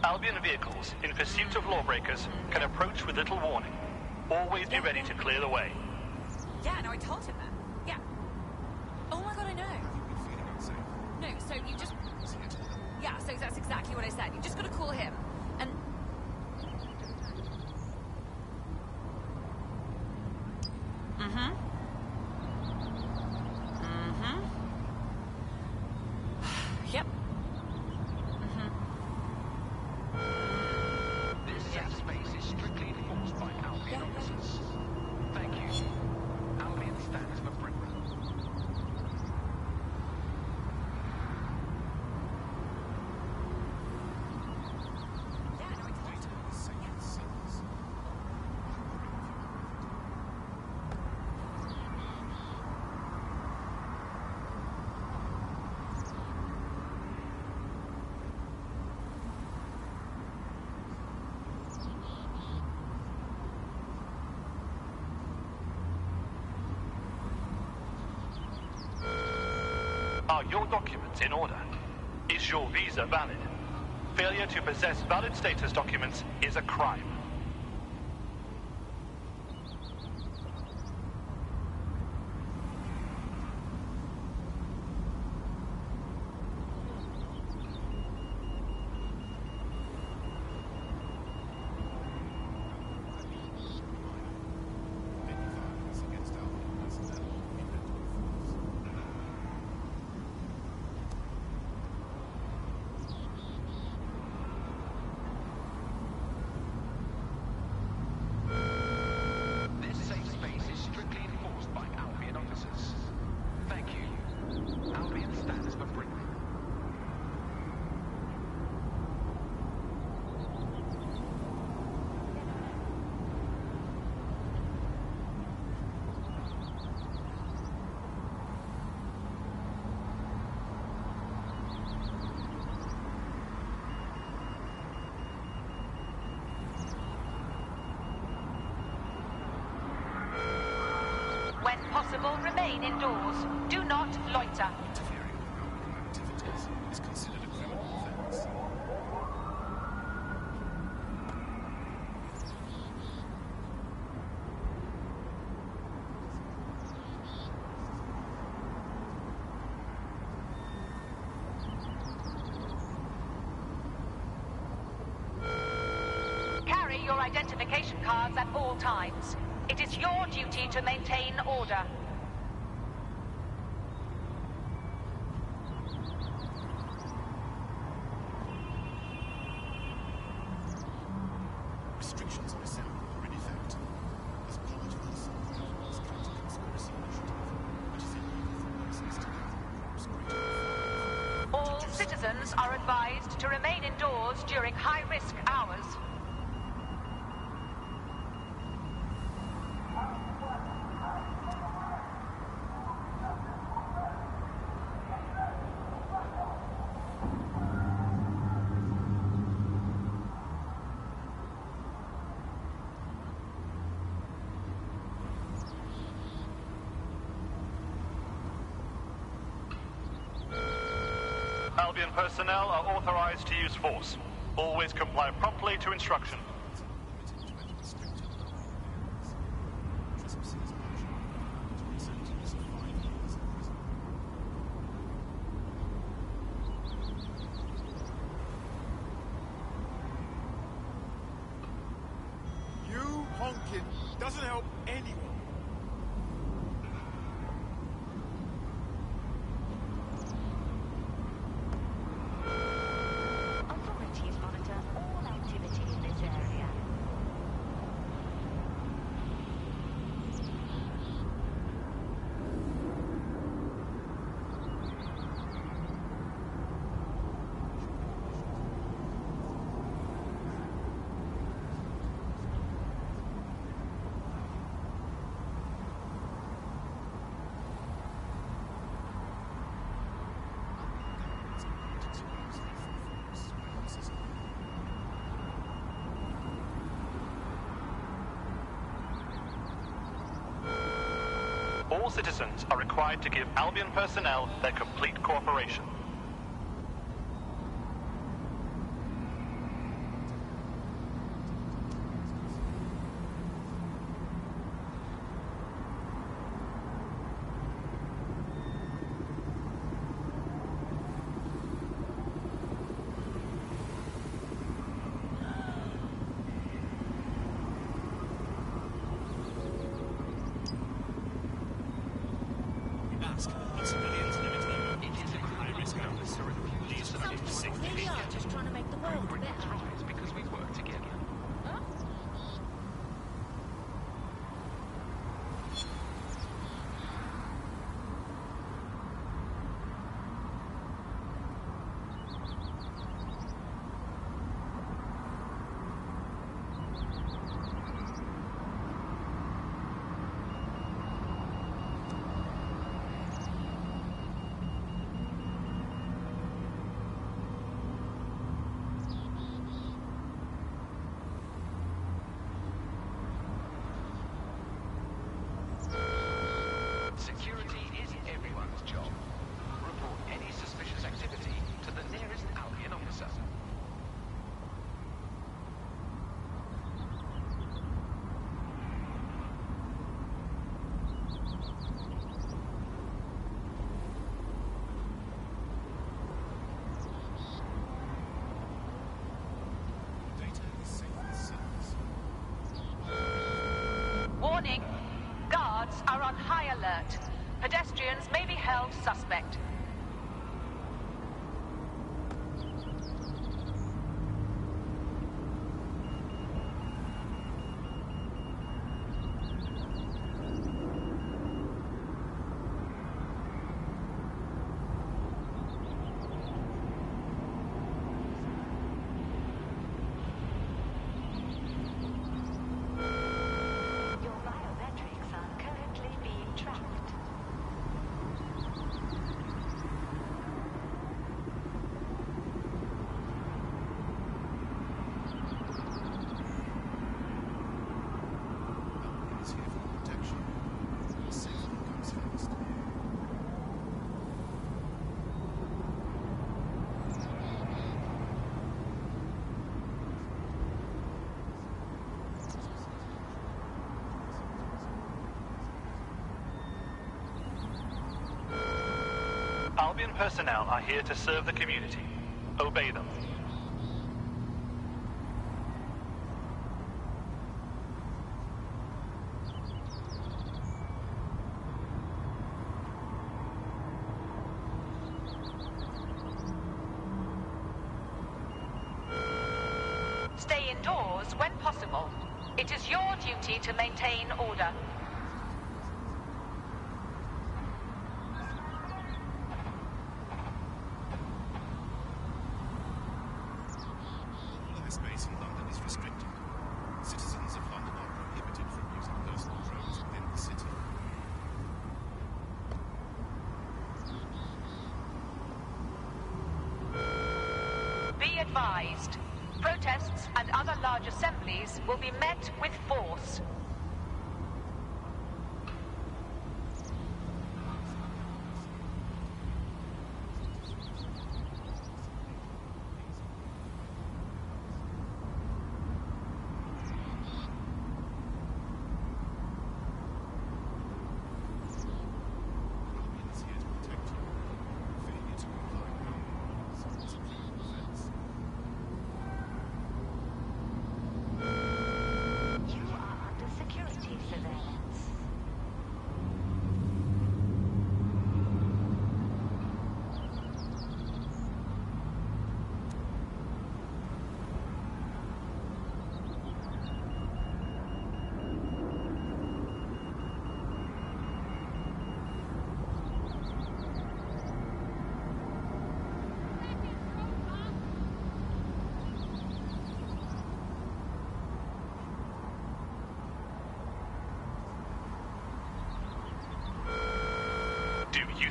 Albion vehicles in pursuit of lawbreakers can approach with little warning. Always be ready to clear the way. Yeah, no, I told him that. Yeah. Oh my god, I know. No, so you just... Yeah, so that's exactly what I said. You just gotta call him. And... Mm-hmm. Mm-hmm. Yep. Mm-hmm. This safe space is strictly enforced by Albion officers. Thank you. Albion stands for Britain. Are your documents in order? Is your visa valid? Failure to possess valid status documents is a crime. This safe space is strictly enforced by Albion officers. Thank you. Albion stands for Britain. When possible, remain indoors. Do not loiter. Activities is considered a criminal offence. Carry your identification cards at all times. It is your duty to maintain order. Restrictions on assembly are in effect. As part of this, this counter-conspiracy initiative, which is illegal for persons to gather All citizens are advised to remain indoors during high-risk hours. Albion personnel are authorized to use force. Always comply promptly to instruction. You honking doesn't help anyone. Authorities monitor all activity in this area. All citizens are required to give Albion personnel their complete cooperation. Ask, are civilians limited? It is a high-risk illness. Please remain safe. Really are just trying to make the world better. It's because we work together. Security is everyone's job. Report any suspicious activity to the nearest Albion officer. Data is safe with servers. Warning! Guards are on high alert. Pedestrians may be held suspect. Your biometrics are currently being tracked. Albion is here for your protection. Safety comes first. Albion personnel are here to serve the community. Obey them. Stay indoors when possible. It is your duty to maintain order. All airspace in London is restricted. Citizens of London are prohibited from using personal drones within the city. Be advised. Protests and other large assemblies will be met with force.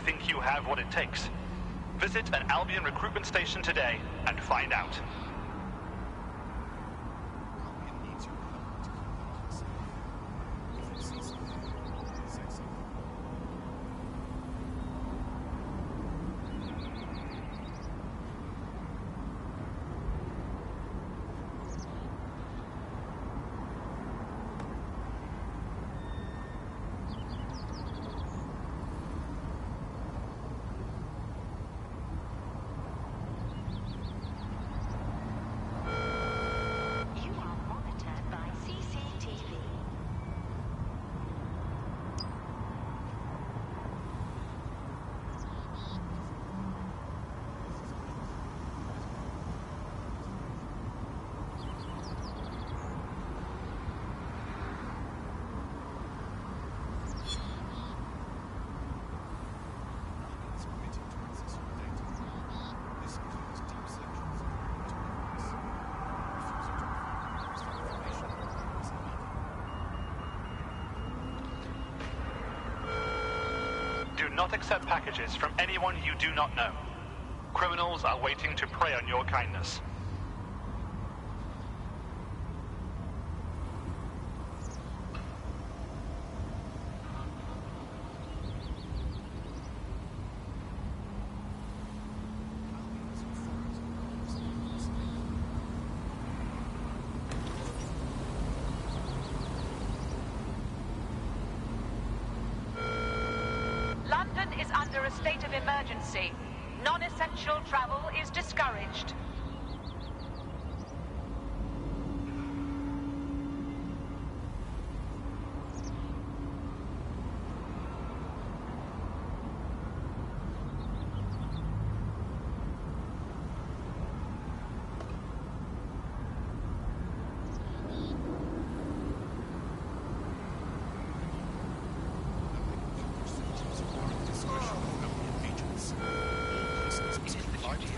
think you have what it takes? Visit an Albion recruitment station today and find out. Do not accept packages from anyone you do not know. Criminals are waiting to prey on your kindness. London is under a state of emergency. Non-essential travel is discouraged.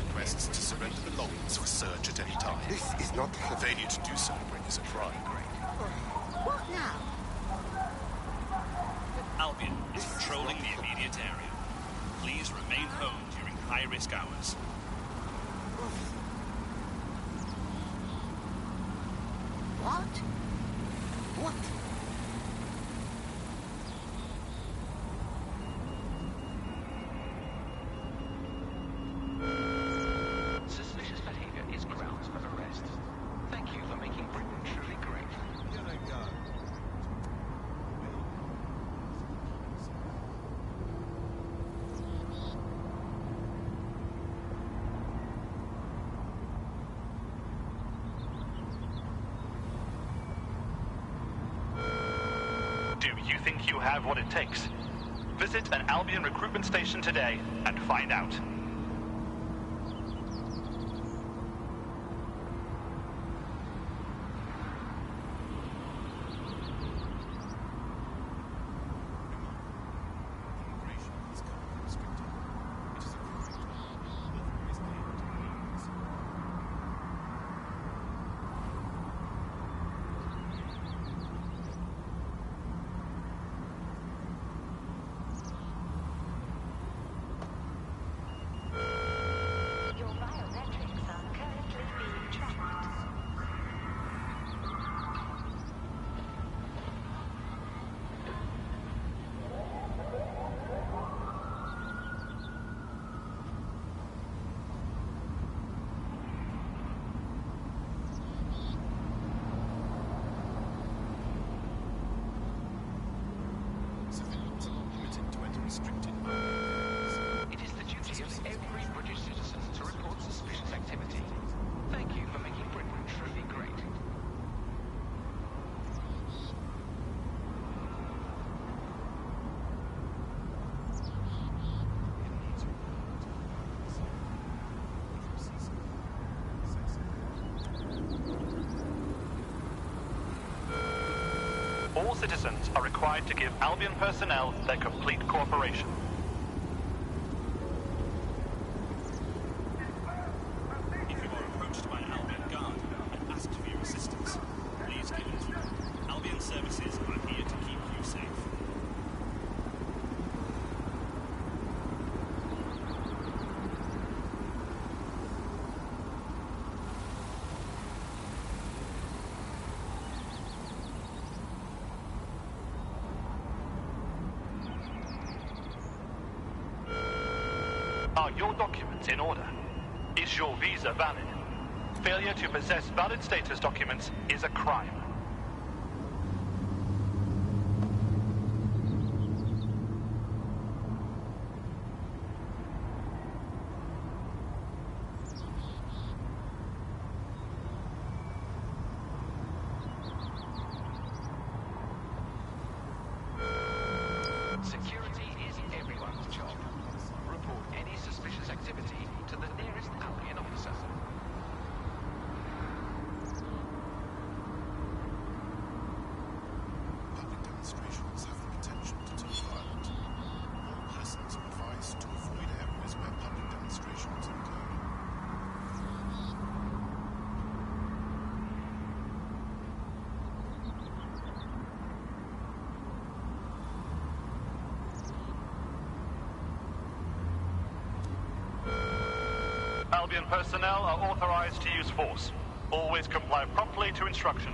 Requests to surrender belongings for search at any time. This is not... Failure to do so is a crime. What now? Albion is patrolling the immediate area. Please remain home during high-risk hours. What? What? Suspicious behavior is grounds for arrest. Thank you for making Britain truly great. Here they go. Do you think you have what it takes? Visit an Albion recruitment station today and find out. Your biometrics are currently being tracked. Civilians are not permitted to enter restricted areas. It is the duty of every British citizen to report suspicious activity. Thank you for making Britain truly great. All citizens are required to give Albion personnel their complete cooperation. If you are approached by an Albion guard and asked for your assistance, please give it. Albion services are here to keep you safe. Are your documents in order? Is your visa valid? Failure to possess valid status documents is a crime. Security is everyone's job. Report any suspicious activity to the nearest Albion officer. Public demonstrations have the potential to turn violent. All persons are advised to avoid areas where public demonstrations occur. Albion personnel are authorized to use force. Always comply promptly to instruction.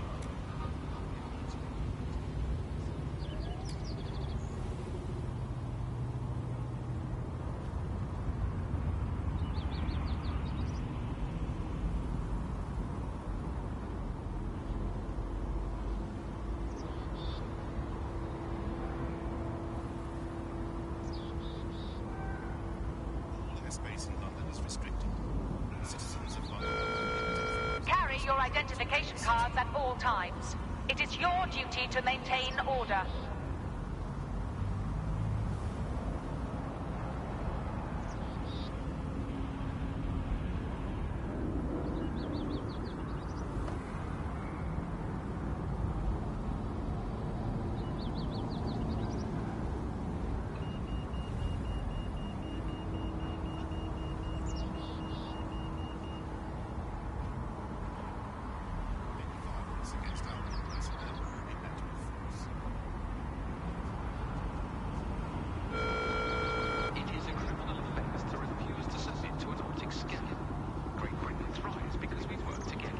Airspace in London is restricted. Citizens of London Carry your identification cards at all times. It is your duty to maintain order. violence against Albion personnel will be met with force. It is a criminal offence to refuse to submit to an optic scan. Great Britain thrives because we work together.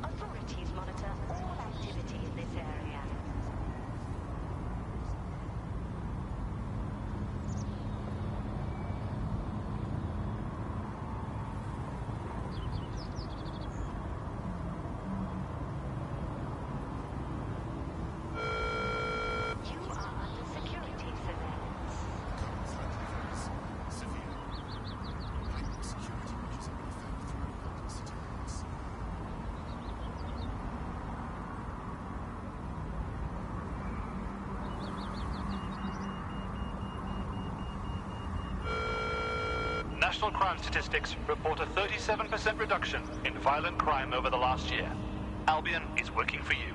Authorities monitor all activity in this area. You are under security surveillance. Current threat level is severe. Heightened security measures are in effect throughout London city limits. National crime statistics report a 37% reduction in violent crime over the last year. Albion is working for you.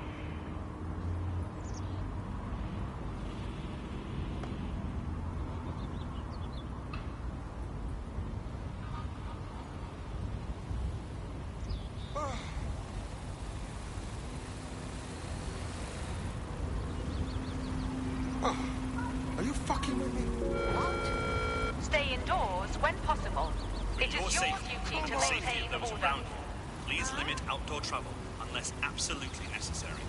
Are you fucking with me? Stay indoors when possible. For It is your your safety duty and to the safety maintain of those order. around you, please limit outdoor travel unless absolutely necessary.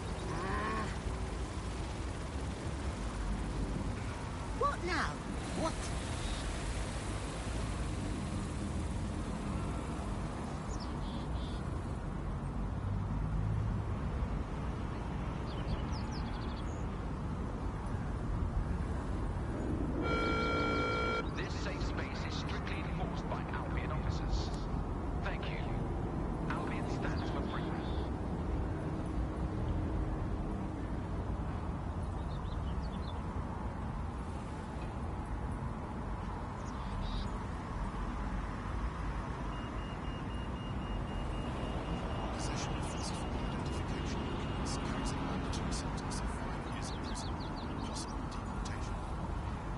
What now? What? This safe space is strictly enforced by Albion officers. Thank you. Albion stands for freedom. Possession of falsified identification documents carries a mandatory sentence of 5 years in prison and possible deportation.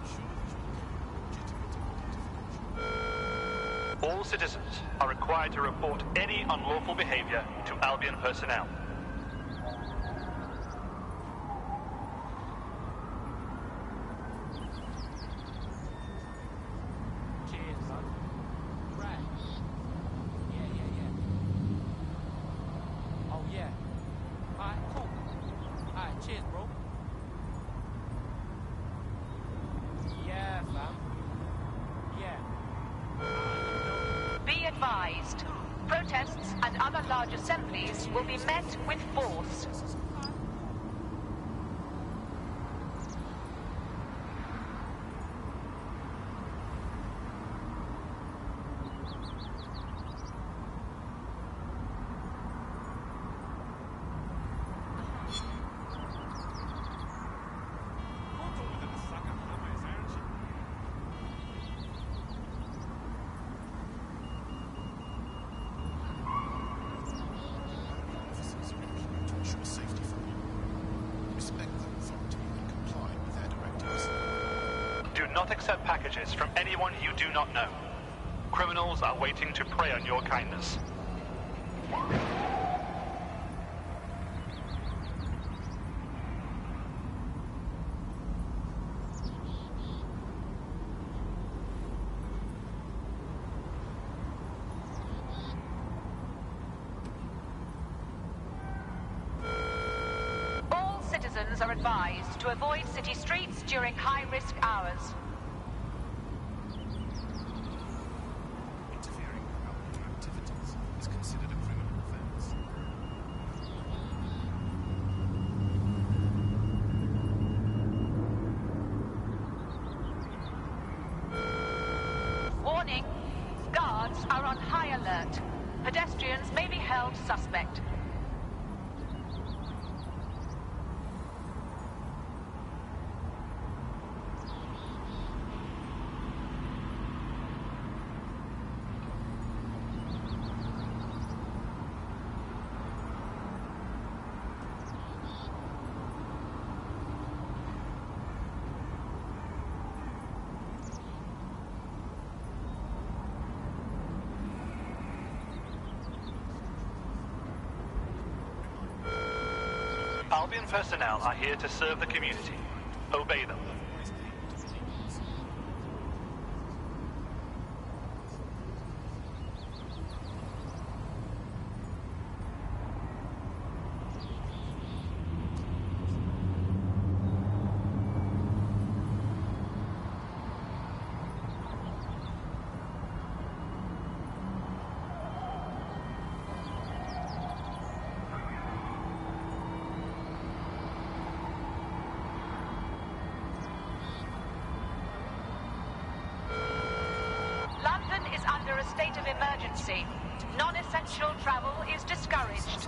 Ensure that you carry legitimate identification. All citizens are required to report any unlawful behavior to Albion personnel. advised. Protests and other large assemblies will be met with force. Do not accept packages from anyone you do not know. Criminals are waiting to prey on your kindness. All citizens are advised to avoid city streets during high-risk hours. Interfering with Albion activities is considered a criminal offence. Warning! Guards are on high alert. Pedestrians may be held suspect. Albion personnel are here to serve the community. Obey them. London is under a state of emergency. Non-essential travel is discouraged.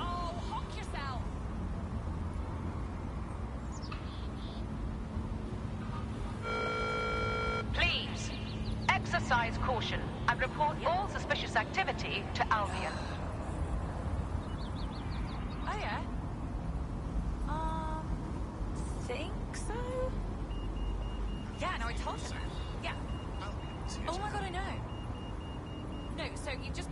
Oh, honk yourself! Please, exercise caution and report all suspicious activity to Albion. Oh, yeah? Think so? Yeah, no, I told him that. Yeah. Oh my god, I know. No, so you just...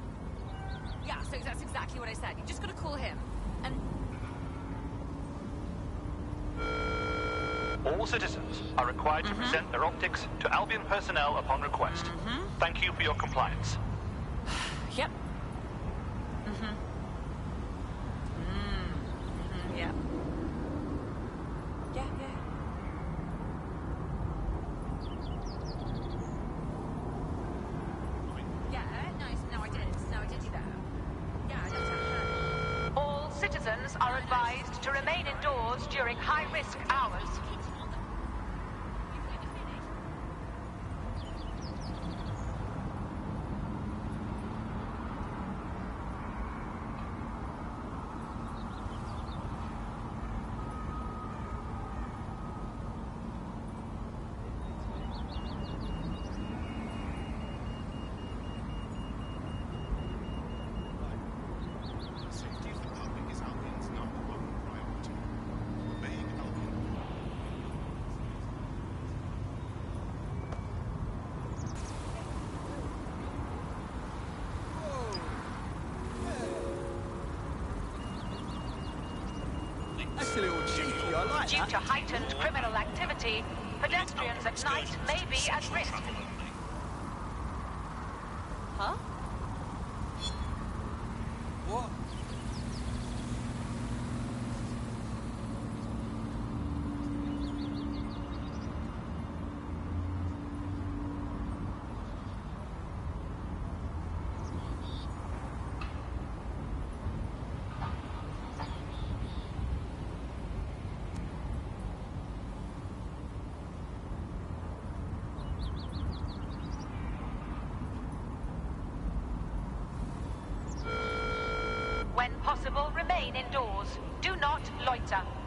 Yeah, so that's exactly what I said. You just gotta call him. And... All citizens are required to present their optics to Albion personnel upon request. Thank you for your compliance. Yep. Yeah. Yeah, yeah. Yeah, no, I did. No, I did do that. Yeah, I looked at her. All citizens are advised to remain indoors during high-risk hours. Safety of the public is Albion's #1 priority. Obeying Albion. That's a little cheeky, I like Due that. to heightened criminal activity, pedestrians at night may be at risk. Huh? When possible, remain indoors. Do not loiter.